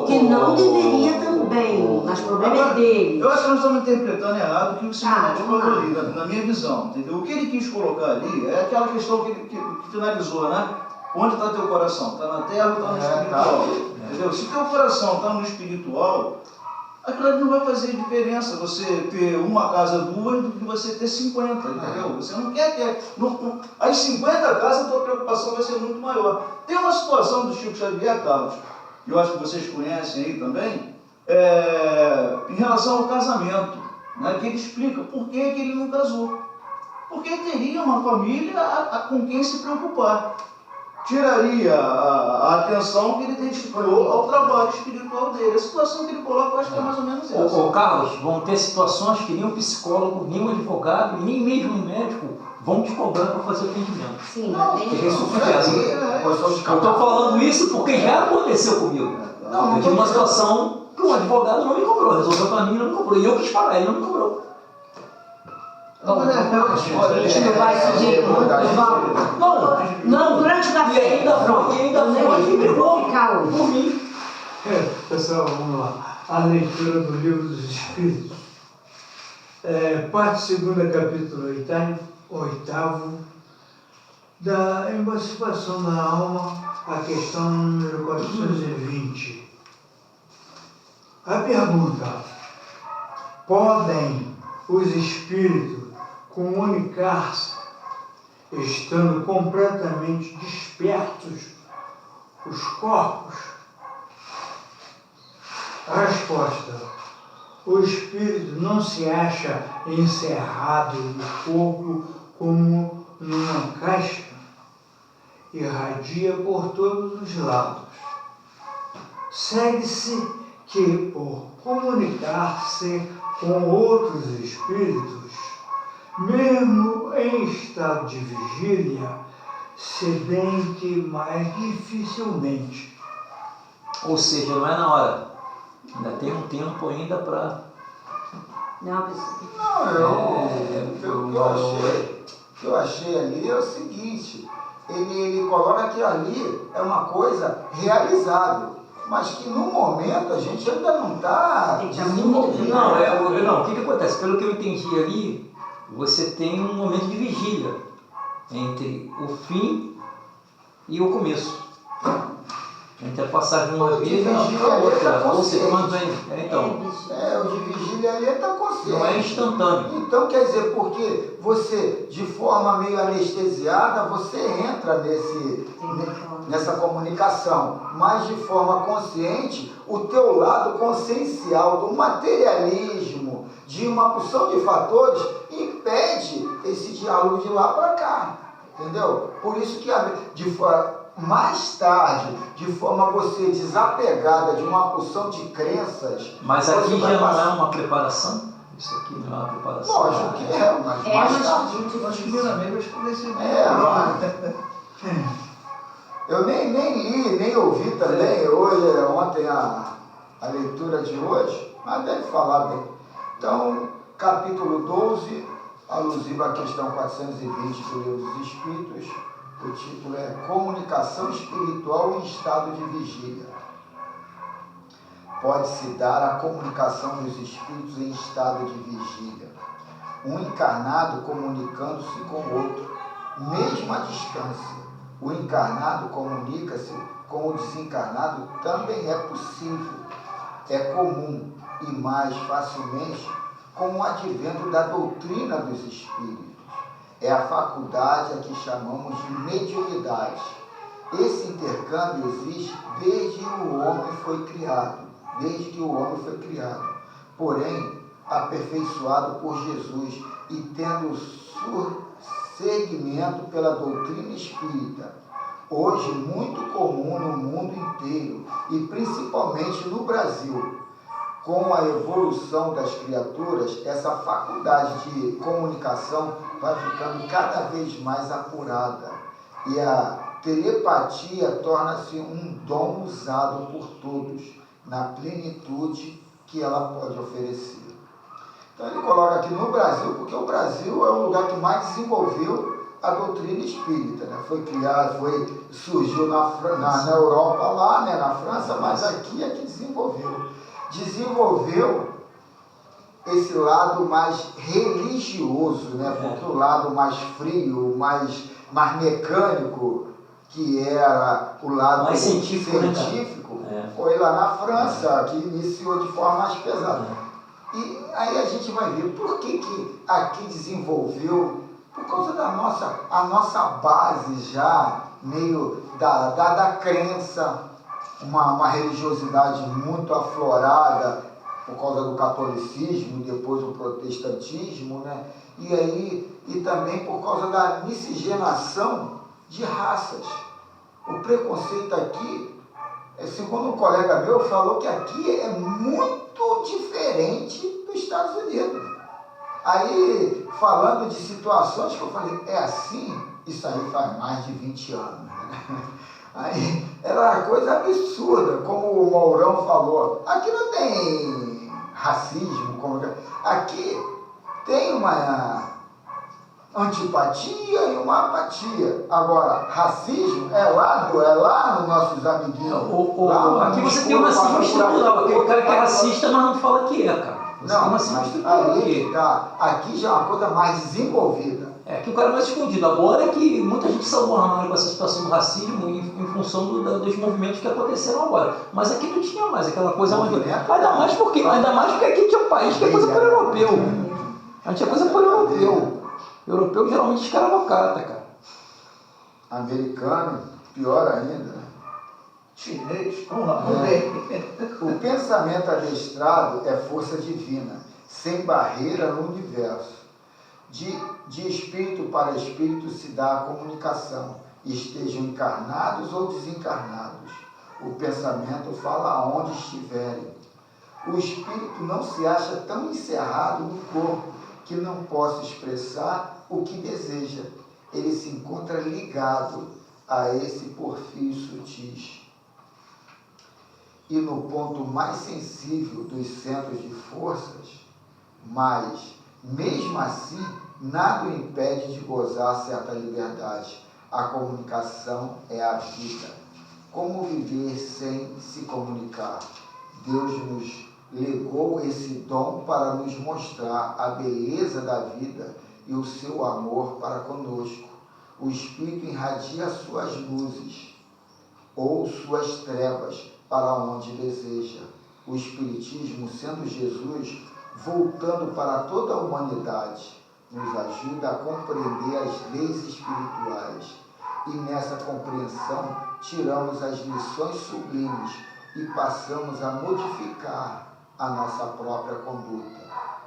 Que não deveria também, mas o problema é dele. Eu acho que nós estamos interpretando errado o que o Simonete vamos falou lá. ali, na minha visão, entendeu? O que ele quis colocar ali é aquela questão que finalizou, né? Onde está teu coração? Está na terra ou está no espiritual? Entendeu? Se teu coração está no espiritual, aquilo ali não vai fazer diferença você ter uma casa, 2, do que você ter 50, entendeu? Você não quer ter... As 50 casas, a tua preocupação vai ser muito maior. Tem uma situação do Chico Xavier, Carlos, que eu acho que vocês conhecem aí também, em relação ao casamento, né, que ele explica por que ele não casou. Porque teria uma família com quem se preocupar. tiraria a atenção que ele dedicou ao trabalho espiritual dele. A situação que ele coloca, eu acho que é mais ou menos essa. Ô Carlos, vão ter situações que nem um psicólogo, nem um advogado, nem mesmo um médico vão te cobrar para fazer o atendimento. Sim, Não, tem Porque isso acontece. Posição de Eu estou falando isso porque já aconteceu comigo. Não, Eu tive uma situação que um advogado não me cobrou, resolveu para mim e não me cobrou. E eu quis pagar, ele não me cobrou. Bom, a gente não vai sugerir. Não, Durante o café. e ainda foi que brigou Ficar hoje. por mim. Pessoal, vamos lá. A leitura do Livro dos Espíritos. Parte 2, capítulo 8º, da emancipação da alma, a questão número 420. A pergunta: podem os espíritos comunicar-se estando completamente despertos os corpos? A resposta: o espírito não se acha encerrado no corpo como numa caixa, irradia por todos os lados. Segue-se que, por comunicar-se com outros espíritos, mesmo em estado de vigília, se dentre mais dificilmente. Ou seja, não é na hora. Ainda tem um tempo ainda para... Não, o que eu achei ali é o seguinte, ele coloca que ali é uma coisa realizável, mas que no momento a gente ainda não está desenvolvendo. Não, o que acontece? Pelo que eu entendi ali, você tem um momento de vigília entre o fim e o começo. Entre a passagem de uma vida para outra. Ou seja, o de vigília ali está consciente. Não é instantâneo. Então, quer dizer, porque você, de forma meio anestesiada, você entra nessa comunicação, mas de forma consciente, o teu lado consciencial do materialismo, de uma porção de fatores, impede esse diálogo de lá para cá. Entendeu? Por isso que mais tarde, de forma você desapegada de uma porção de crenças... Mas aqui já não é uma preparação? Isso aqui não é uma preparação? Lógico que é, mas mais tarde... Mas primeiramente eu esclareci. Eu nem li, nem ouvi também ontem a leitura de hoje, mas deve falar bem. Então, capítulo 12, alusivo à questão 420 do Livro dos Espíritos, o título é Comunicação Espiritual em Estado de Vigília. Pode-se dar a comunicação dos espíritos em estado de vigília. Um encarnado comunicando-se com o outro, mesmo à distância. O encarnado comunica-se com o desencarnado também é possível. É comum e mais facilmente com o advento da doutrina dos espíritos. É a faculdade a que chamamos de mediunidade. Esse intercâmbio existe desde que o homem foi criado. Porém, aperfeiçoado por Jesus e tendo seguimento pela doutrina espírita, hoje muito comum no mundo inteiro e principalmente no Brasil. Com a evolução das criaturas, essa faculdade de comunicação vai ficando cada vez mais apurada e a telepatia torna-se um dom usado por todos na plenitude que ela pode oferecer. Então ele coloca aqui no Brasil, porque o Brasil é o lugar que mais desenvolveu a doutrina espírita, né? Surgiu na Europa lá, né? Na França, mas aqui é que desenvolveu esse lado mais religioso, né? Porque o lado mais frio, mais mecânico, que era o lado mais científico, foi lá na França, que iniciou de forma mais pesada. E aí a gente vai ver por que aqui desenvolveu, por causa da nossa base já, meio da crença, uma religiosidade muito aflorada por causa do catolicismo, depois do protestantismo, né? E também por causa da miscigenação de raças. O preconceito aqui, segundo um colega meu, falou que aqui é muito diferente dos Estados Unidos. Aí, falando de situações que eu falei, é assim? Isso aí faz mais de 20 anos. Né? Aí, era uma coisa absurda, como o Mourão falou. Aqui não tem racismo, aqui tem uma antipatia e uma apatia. Agora, racismo é lá nos nossos amiguinhos. Aqui você tem um racismo estrutural. Aquele cara que é racista, mas não fala que é, cara. Você não, tem um racismo estrutural aqui. Aqui já é uma coisa mais desenvolvida. É que o cara é mais escondido. Agora é que muita gente salvou a armário com essa situação do racismo em função dos movimentos que aconteceram agora. Mas aqui não tinha mais aquela coisa mais. Ainda mais porque aqui tinha um país que é coisa por europeu. A gente é coisa por europeu. Europeu geralmente escaravocata, cara. Americano, pior ainda. Chinês, vamos lá. O pensamento adestrado é força divina, sem barreira no universo. De espírito para espírito se dá a comunicação, estejam encarnados ou desencarnados. O pensamento fala aonde estiverem. O espírito não se acha tão encerrado no corpo que não possa expressar o que deseja. Ele se encontra ligado a esse porfio sutis. E no ponto mais sensível dos centros de forças, mas, mesmo assim, nada o impede de gozar certa liberdade. A comunicação é a vida. Como viver sem se comunicar? Deus nos legou esse dom para nos mostrar a beleza da vida e o seu amor para conosco. O Espírito irradia suas luzes ou suas trevas para onde deseja. O Espiritismo, sendo Jesus, voltando para toda a humanidade, nos ajuda a compreender as leis espirituais. E nessa compreensão tiramos as lições sublimes e passamos a modificar a nossa própria conduta.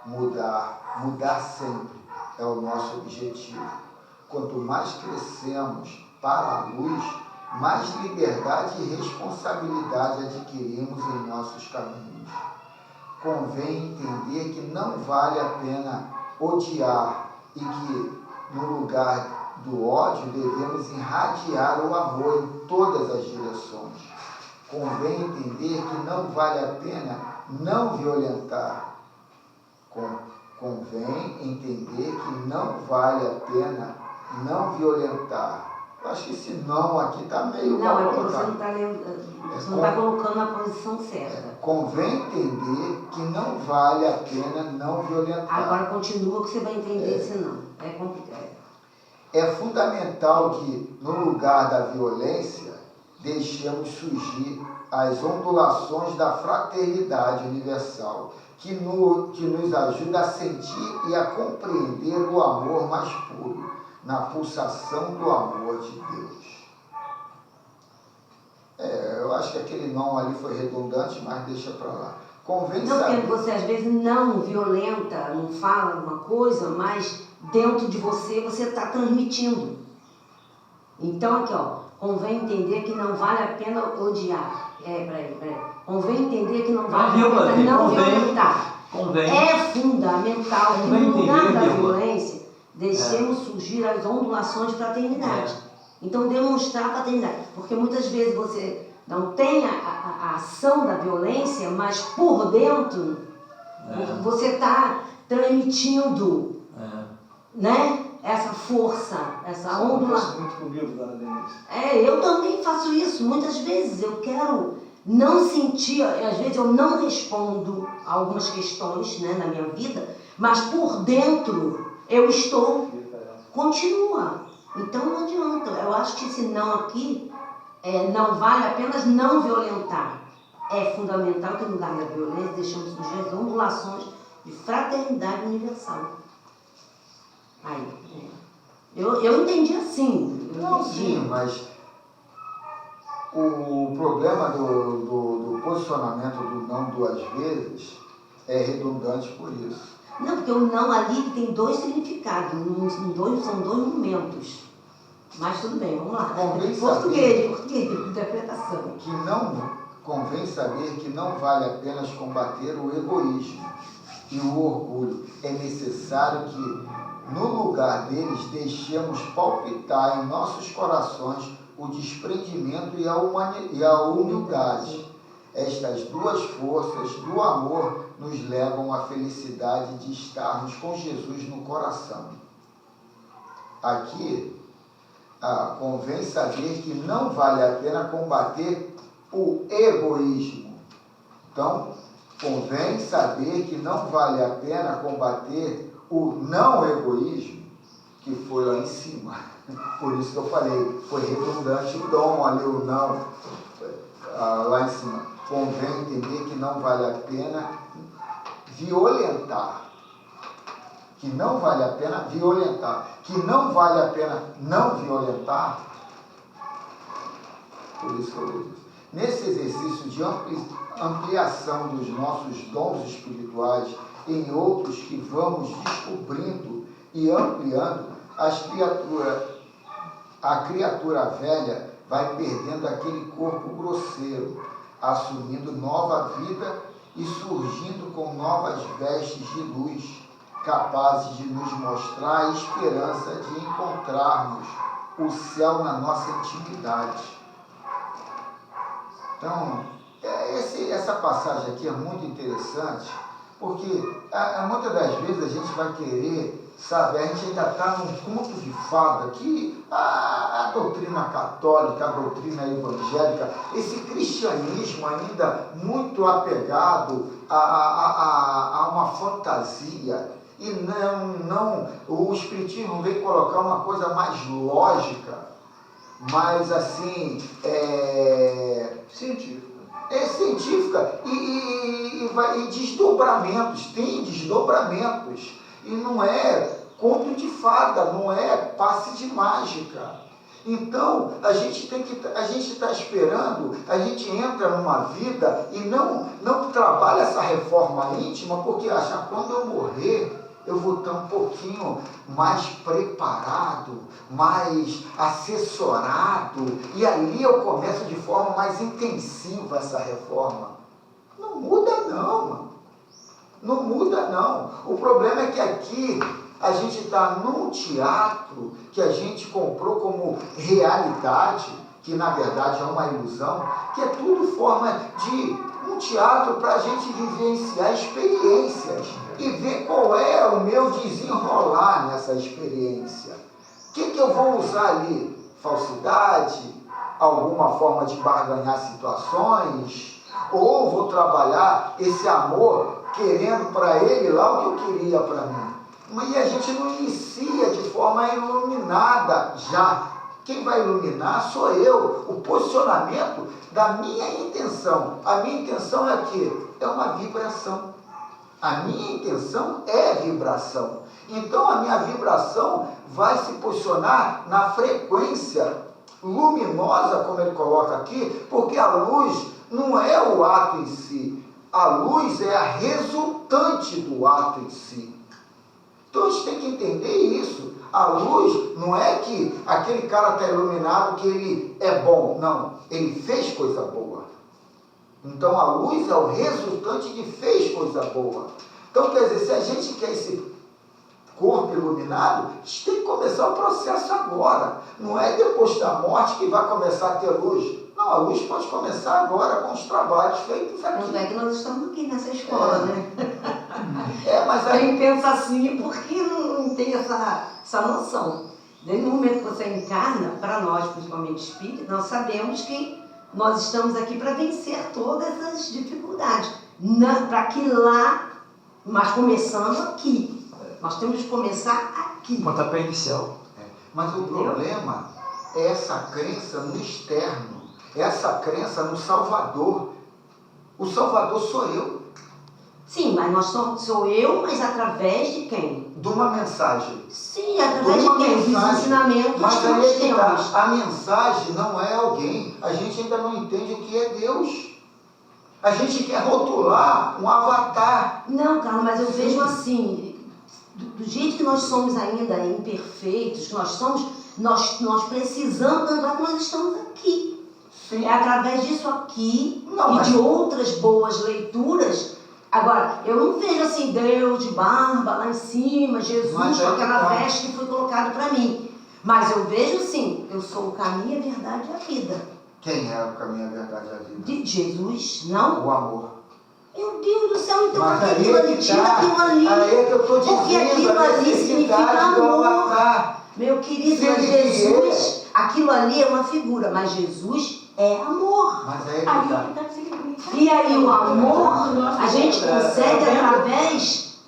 Mudar sempre é o nosso objetivo. Quanto mais crescemos para a luz, mais liberdade e responsabilidade adquirimos em nossos caminhos. Convém entender que não vale a pena odiar e que, no lugar do ódio, devemos irradiar o amor em todas as direções. Convém entender que não vale a pena não violentar. Convém entender que não vale a pena não violentar. Eu acho que esse não aqui está meio mal Não, é porque colocado. você não está colocando na posição certa. Convém entender que não vale a pena não violentar. Agora continua que você vai entender se não. É complicado. É fundamental que, no lugar da violência, deixemos surgir as ondulações da fraternidade universal, que nos ajuda a sentir e a compreender o amor mais puro, na pulsação do amor de Deus. Eu acho que aquele não ali foi redundante, mas deixa para lá. Convém Não, saber. porque você às vezes não violenta, não fala alguma coisa, mas dentro de você está transmitindo. Então aqui, ó, convém entender que não vale a pena odiar. Peraí. Convém entender que não vale a pena não violentar. Convém. É fundamental que Convém no lugar entender, da vírgula. violência deixemos surgir as ondulações de fraternidade. Então demonstrar fraternidade. Porque muitas vezes você não tem a ação da violência, mas por dentro você está transmitindo né, essa força, essa ondulação. Acontece muito comigo, dona Denise. Eu também faço isso. Muitas vezes eu quero não sentir, às vezes eu não respondo a algumas questões, né, na minha vida, mas por dentro eu estou, continua. Então não adianta. Eu acho que esse não aqui não vale apenas não violentar. É fundamental que no lugar da violência deixemos surgir as ondulações de fraternidade universal. Aí, eu entendi assim. Não, sim, mas o problema do posicionamento do não duas vezes é redundante por isso. Não, porque o não ali tem dois significados, são dois momentos. Mas tudo bem, vamos lá. Convém Português, interpretação. Convém saber que não vale apenas combater o egoísmo e o orgulho. É necessário que, no lugar deles, deixemos palpitar em nossos corações o desprendimento e a humildade. Estas duas forças do amor nos levam à felicidade de estarmos com Jesus no coração. Aqui, convém saber que não vale a pena combater o egoísmo. Então, convém saber que não vale a pena combater o não egoísmo, que foi lá em cima. Por isso que eu falei, foi redundante o dom ali, o não, lá em cima. Convém entender que não vale a pena violentar. Que não vale a pena violentar. Que não vale a pena não violentar. Por isso que eu digo isso. Nesse exercício de ampliação dos nossos dons espirituais em outros que vamos descobrindo e ampliando, a criatura velha vai perdendo aquele corpo grosseiro, assumindo nova vida e surgindo com novas vestes de luz, capazes de nos mostrar a esperança de encontrarmos o céu na nossa intimidade. Então, essa passagem aqui é muito interessante, porque muitas das vezes a gente vai querer, sabe, a gente ainda está num conto de fada que a doutrina católica, a doutrina evangélica, esse cristianismo ainda muito apegado a uma fantasia, e o espiritismo vem colocar uma coisa mais lógica, mais assim, científica e desdobramentos, tem desdobramentos, e não é conto de fada, não é passe de mágica. Então, a gente está esperando, a gente entra numa vida e não trabalha essa reforma íntima, porque acha, quando eu morrer, eu vou estar um pouquinho mais preparado, mais assessorado, e ali eu começo de forma mais intensiva essa reforma. Não muda não, mano. Não muda não. O problema é que aqui a gente está num teatro que a gente comprou como realidade, que na verdade é uma ilusão, que é tudo forma de um teatro para a gente vivenciar experiências e ver qual é o meu desenrolar nessa experiência. O que eu vou usar ali? Falsidade? Alguma forma de barganhar situações? Ou vou trabalhar esse amor querendo para ele lá o que eu queria para mim? E a gente não inicia de forma iluminada já. Quem vai iluminar sou eu, o posicionamento da minha intenção. A minha intenção é o quê? É uma vibração. A minha intenção é vibração. Então a minha vibração vai se posicionar na frequência luminosa, como ele coloca aqui, porque a luz não é o ato em si. A luz é a resultante do ato em si. Então a gente tem que entender isso. A luz não é que aquele cara está iluminado que ele é bom. Não, ele fez coisa boa. Então a luz é o resultante de fez coisa boa. Então quer dizer, se a gente quer esse corpo iluminado, a gente tem que começar o processo agora. Não é depois da morte que vai começar a ter luz. Não, a luz pode começar agora com os trabalhos feitos aqui. Tanto é que nós estamos aqui nessa escola, né? Mas aí... Quem pensa assim, porque não tem essa noção. Desde o momento que você encarna, para nós, principalmente espíritas, nós sabemos que nós estamos aqui para vencer todas as dificuldades. Para que lá, mas começando aqui. Nós temos que começar aqui. Pontapé inicial. Mas o problema é essa crença no externo. Essa crença no Salvador. O Salvador sou eu. Sim, mas sou eu, mas através de quem? De uma mensagem. Sim, através de quem? Dos ensinamentos mas que aí nós é que tá. temos. A mensagem não é alguém. A gente ainda não entende o que é Deus. A gente quer rotular um avatar. Não, Carlos, mas eu vejo assim, do jeito que nós somos ainda imperfeitos, que nós somos, Nós precisamos, tanto é que nós estamos aqui. Sim. É através disso aqui Não, e mas- de outras boas leituras. Agora, eu não vejo assim, Deus de barba lá em cima, Jesus Mas com é aquela que tá. veste que foi colocado para mim. Mas eu vejo sim, eu sou o caminho, a verdade e a vida. Quem é o caminho, a verdade e a vida? De Jesus, não? O amor. Meu Deus do céu, então Mas para que aí aquilo é ali? que Tira tá. aquilo ali. Aí é que eu estou dizendo, Porque aquilo a ali significa necessidade do amor. avatar. Meu querido, Se mas ele Jesus, aquilo ali é uma figura, mas Jesus é amor. Mas aí é Aí que tá. que tá o significado. E aí o amor, a gente consegue vendo? através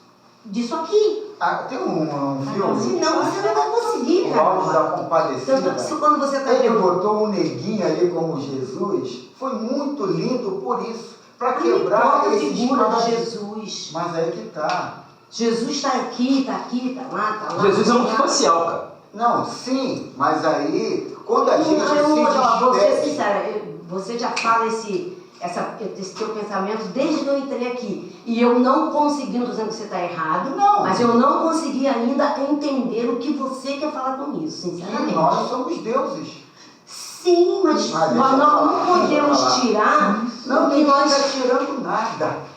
disso aqui. Ah, tem um filme, Senão você não vai conseguir, o Alto cara. da Compadecida. Tanto que se quando você está Ele vendo botou um neguinho ali como Jesus, foi muito lindo por isso, para não quebrar importa a esses figura de paradigmas. Jesus. Mas aí que tá. Jesus está aqui, está lá, está lá. Jesus é tá muito lá. facial, cara. Não, sim, mas aí, quando a gente Eu vou ser se sincera, você já fala esse teu pensamento desde que eu entrei aqui. E eu não consegui, não estou dizendo que você está errado, Não. mas eu não consegui ainda entender o que você quer falar com isso, que sinceramente. nós somos deuses. Sim, mas Mas deixa nós eu não falar, podemos deixa eu falar. tirar Não, o que ninguém nós... está tirando nada.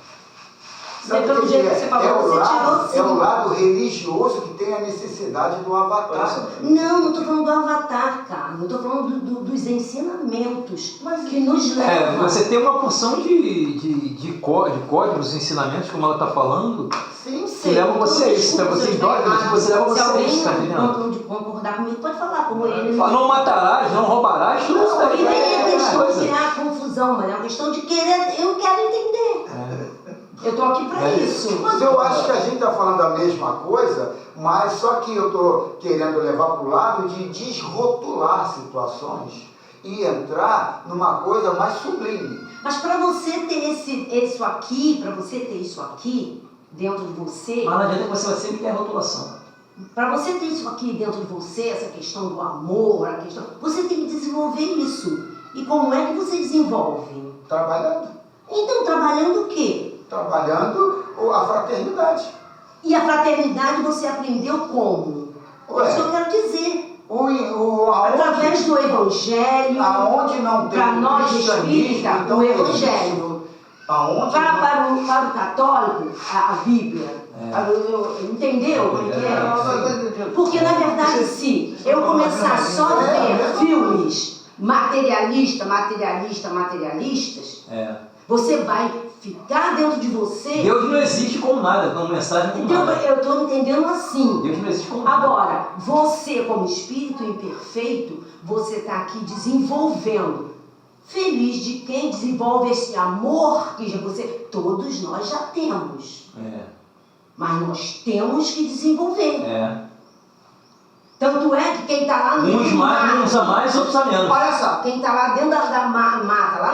Mas pelo o jeito é? que você falou, É o você lado- tirou sim. É o lado religioso que tem a necessidade do Olha avatar. só. Não estou falando do avatar, cara. Eu estou falando dos ensinamentos que nos É, levam. você tem uma porção de códigos, ensinamentos, como ela está falando, Sim, que levam você a isso. Então você ignora, você leva você a isso, tá Se entendendo? alguém não concordar comigo, pode falar como ele. Fala, não matarás, não roubarás, tudo isso Não, daí e nem é questão de coisa. criar confusão, mas é uma questão de querer, eu quero entender. Eu estou aqui para isso. Mas eu acho que a gente está falando a mesma coisa, mas só que eu estou querendo levar para o lado de desrotular situações e entrar numa coisa mais sublime. Mas para você ter isso aqui, para você ter isso aqui dentro de você, Mas não adianta que você vai sempre ter a rotulação. para você ter isso aqui dentro de você, essa questão do amor, a questão, você tem que desenvolver isso. E como é que você desenvolve? Trabalhando. Então, trabalhando o quê? Trabalhando a fraternidade. E a fraternidade você aprendeu como? É isso que eu quero dizer. Através do Evangelho, Aonde não tem para o nós cristianismo, espíritas, então o existe. Evangelho. Aonde Para o católico, a Bíblia. Entendeu como é que é? Porque, na verdade, se eu começar só a ver filmes materialistas, você vai ficar dentro de você. Deus não existe como nada, como mensagem como Então, nada. eu estou entendendo assim. Deus não existe como nada. Agora, você como espírito imperfeito, você está aqui desenvolvendo. Feliz de quem desenvolve esse amor que todos nós já temos. Mas nós temos que desenvolver. Tanto é que quem está lá no Uns mais, uns a mais, outros a menos. olha só, quem está lá dentro da mata, lá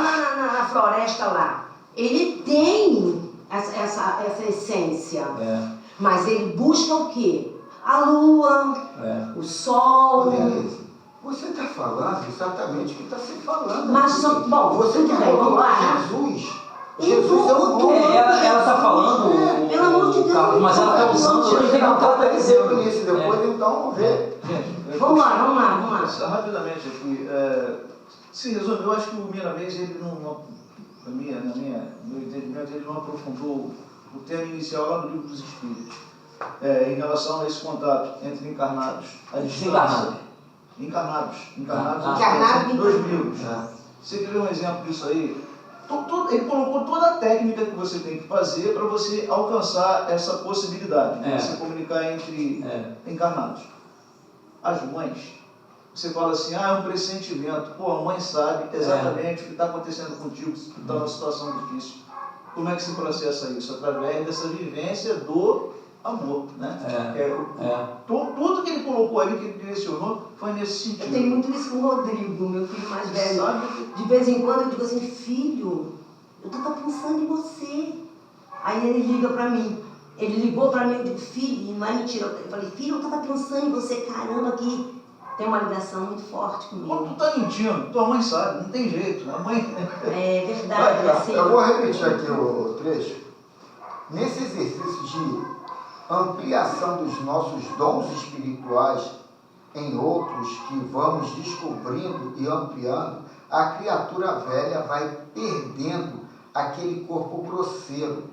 na floresta lá, ele tem essa essência. Mas ele busca o quê? A lua, o sol. Você está falando exatamente o que está se falando. Mas só, bom, Você tudo quer bem, vamos lá. rotular Jesus. Eu Jesus é tô- o tô- nome. Ela está falando, Pelo amor de Deus, Carlos, mas ela está usando Deixa eu hoje que não está explicar dizendo nisso depois, então vamos ver. Gente, Vamos lá. Rapidamente aqui, se resume, eu acho que o Miramês, ele no meu entendimento, ele não aprofundou o tema inicial lá do Livro dos Espíritos, em relação a esse contato entre encarnados, a distância. Encarnados, Encarnado, 2000. Você quer ver um exemplo disso aí? Ele colocou toda a técnica que você tem que fazer para você alcançar essa possibilidade de você comunicar entre encarnados. As mães, você fala assim, é um pressentimento. Pô, a mãe sabe exatamente o que está acontecendo contigo, se tu está numa situação difícil. Como é que se processa isso? Através dessa vivência do amor, né? Tudo que ele colocou ali, que ele direcionou, foi nesse sentido. Eu tenho muito isso com o Rodrigo, meu filho mais velho. De vez em quando eu digo assim, filho, eu estava pensando em você. Aí ele liga para mim. Ele ligou para mim, eu digo, filho, não é mentira. Eu falei, filho, eu estava pensando em você, caramba, que tem uma ligação muito forte Pô, comigo. tu tá mentindo, tua mãe sabe, não tem jeito. A mãe. É verdade, assim. Eu vou repetir aqui o trecho. Nesse exercício de ampliação dos nossos dons espirituais, em outros que vamos descobrindo e ampliando, a criatura velha vai perdendo aquele corpo grosseiro,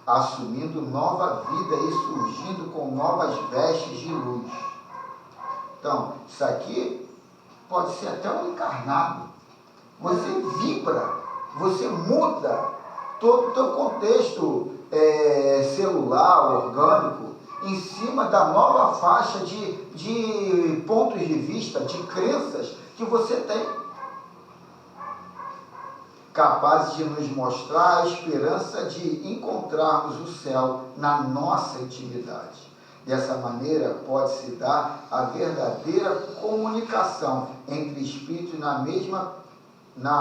assumindo nova vida e surgindo com novas vestes de luz. Então, isso aqui pode ser até um encarnado. Você vibra, você muda todo o teu contexto celular, orgânico, em cima da nova faixa de pontos de vista, de crenças que você tem, capazes de nos mostrar a esperança de encontrarmos o céu na nossa intimidade. Dessa maneira, pode-se dar a verdadeira comunicação entre espíritos na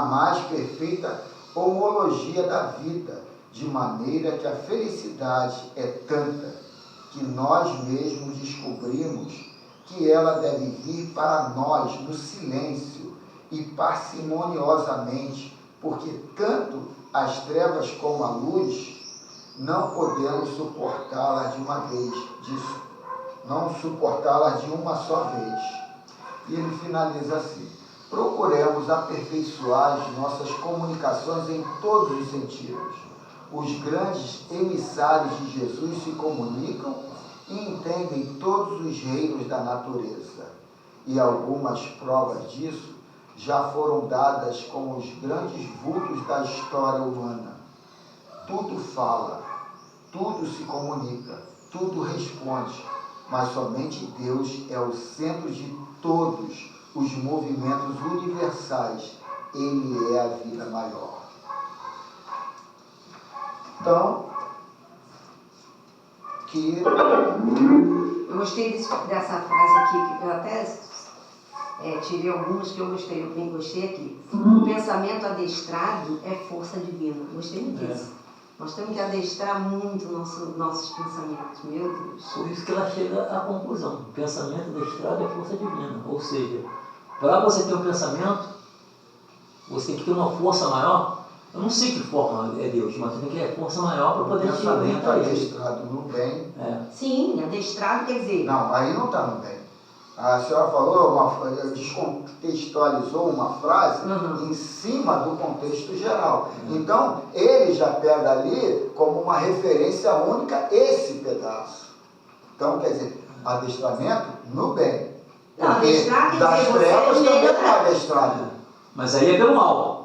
mais perfeita homologia da vida, de maneira que a felicidade é tanta que nós mesmos descobrimos que ela deve vir para nós no silêncio e parcimoniosamente, porque tanto as trevas como a luz não podemos suportá-las de uma vez, não suportá-las de uma só vez. E ele finaliza assim: procuremos aperfeiçoar as nossas comunicações em todos os sentidos. Os grandes emissários de Jesus se comunicam e entendem todos os reinos da natureza. E algumas provas disso já foram dadas com os grandes vultos da história humana. Tudo fala, tudo se comunica, tudo responde, mas somente Deus é o centro de todos os movimentos universais. Ele é a vida maior. Então, eu gostei dessa frase aqui, que eu até tirei algumas que eu gostei, eu bem gostei aqui. O pensamento adestrado é força divina. Gostei muito disso. Nós temos que adestrar muito nossos pensamentos, meu Deus. Por isso que ela chega à conclusão: o pensamento adestrado é força divina. Ou seja, para você ter um pensamento, você tem que ter uma força maior. Eu não sei que forma é Deus, mas você tem que ter força maior para poder te orientar ele. Adestrado no bem. Sim, adestrado quer dizer... Não, aí não está no bem. A senhora falou, descontextualizou uma frase em cima do contexto geral. Então, ele já pega ali como uma referência única esse pedaço. Então, quer dizer, adestramento no bem. Não, adestrar quer das dizer trevas você também é adestrado. Mas aí é pelo mal.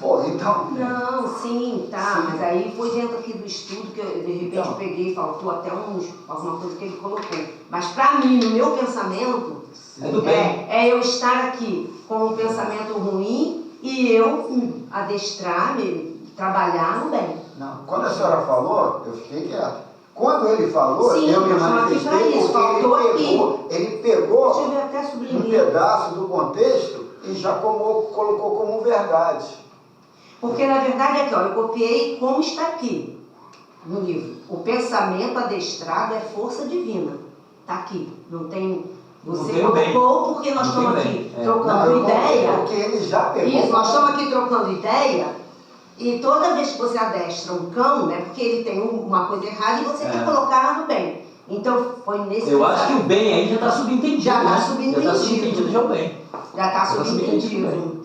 Pô, então... Não, sim, tá. Sim. Mas aí foi dentro aqui do estudo que eu, de repente eu peguei e faltou até alguma coisa que ele colocou. Mas para mim, no meu pensamento, É do bem. eu estar aqui com um pensamento ruim e eu adestrar, trabalhar no bem. Não, quando a senhora falou, eu fiquei quieto. Quando ele falou, Sim, eu me nós estamos aqui pra manifestei isso, porque faltou ele pegou Deixa eu ver, até um sublinhei. pedaço do contexto e já colocou como verdade. Porque na verdade aqui, ó, eu copiei como está aqui no livro. O pensamento adestrado é força divina. Está aqui. Não tem. Você colocou porque nós estamos aqui trocando ideia. Porque ele já pegou. Isso, nós estamos aqui trocando ideia. E toda vez que você adestra um cão, né? Porque ele tem uma coisa errada e você quer colocar no bem. Então foi nesse. Eu acho que o bem aí já está subentendido. Já está né? subentendido. Já está subentendido, já é o bem. Já está Já tá subentendido.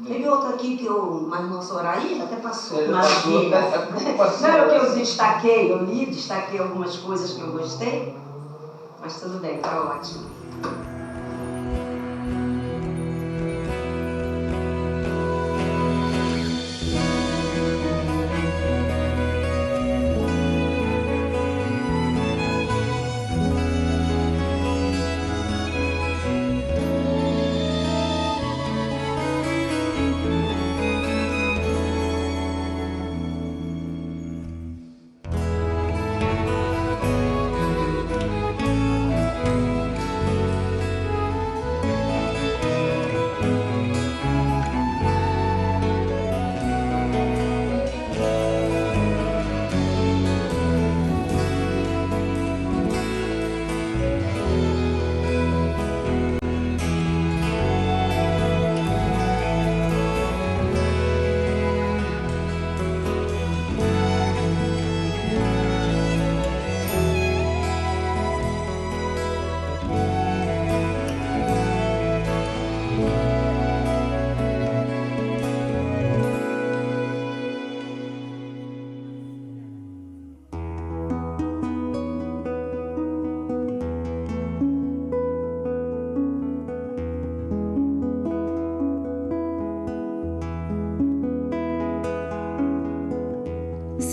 Teve outro aqui que mas nosso horário já até passou. Maravilha. Não é o que eu destaquei, eu destaquei algumas coisas que eu gostei, mas tudo bem, tá ótimo.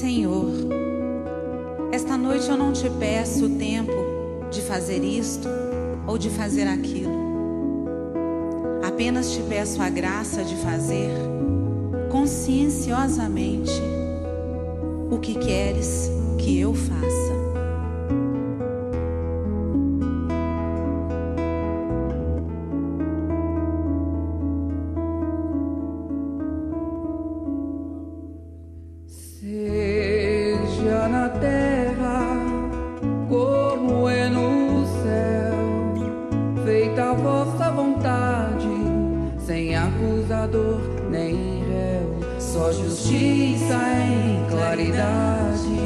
Senhor, esta noite eu não te peço o tempo de fazer isto ou de fazer aquilo. Apenas te peço a graça de fazer conscienciosamente o que queres que eu faça. Seja na terra como é no céu, feita a vossa vontade, sem acusador nem réu, só justiça em claridade.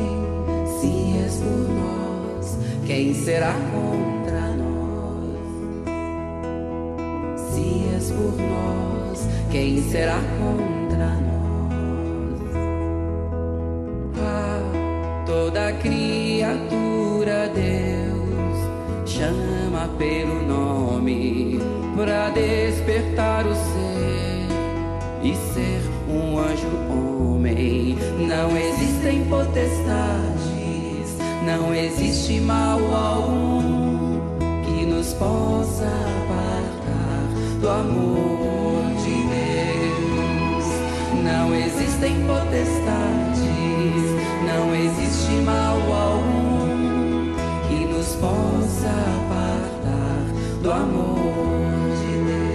Se és por nós, quem será contra nós? Se és por nós, quem será contra nós? Toda criatura Deus chama pelo nome pra despertar o ser e ser um anjo homem. Não existem potestades, não existe mal algum que nos possa apartar do amor de Deus. Não existem potestades, não existe mal algum que nos possa apartar do amor de Deus.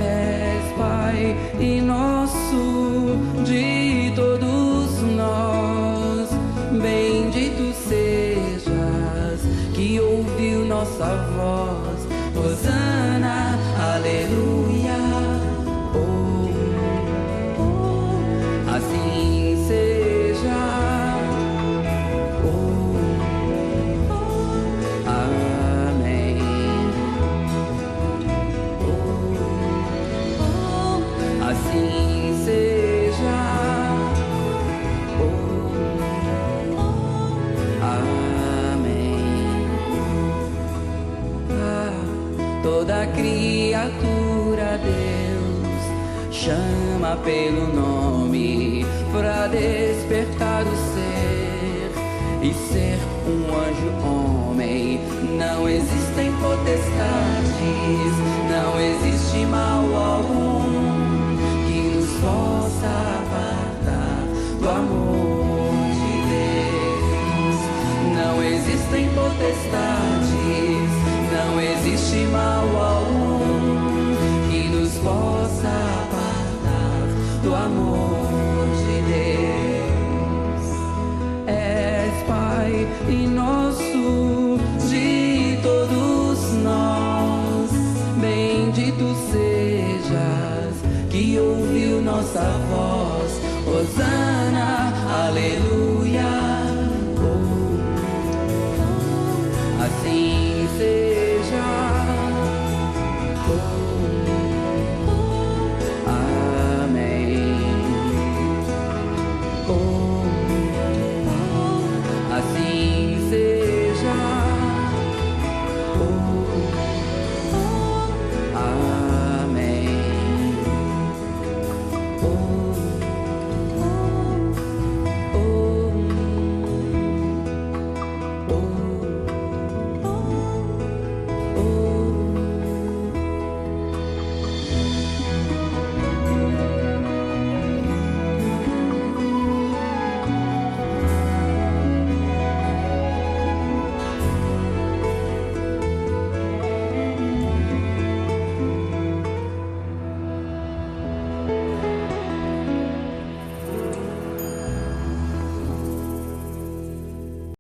És Pai e nosso de todos nós, bendito sejas que ouviu nossa voz. Hosana, aleluia. Assim seja. Amém. Assim seja. Amém. Toda criatura Deus chama pelo nome pra despertar o ser e ser um anjo homem. Não existem potestades, não existe mal algum que nos possa apartar do amor de Deus. Não existem potestades, não existe mal algum que nos possa apartar do amor de Deus. És Pai e nosso de todos nós, bendito sejas que ouviu nossa voz. Hosana, aleluia. Assim seja.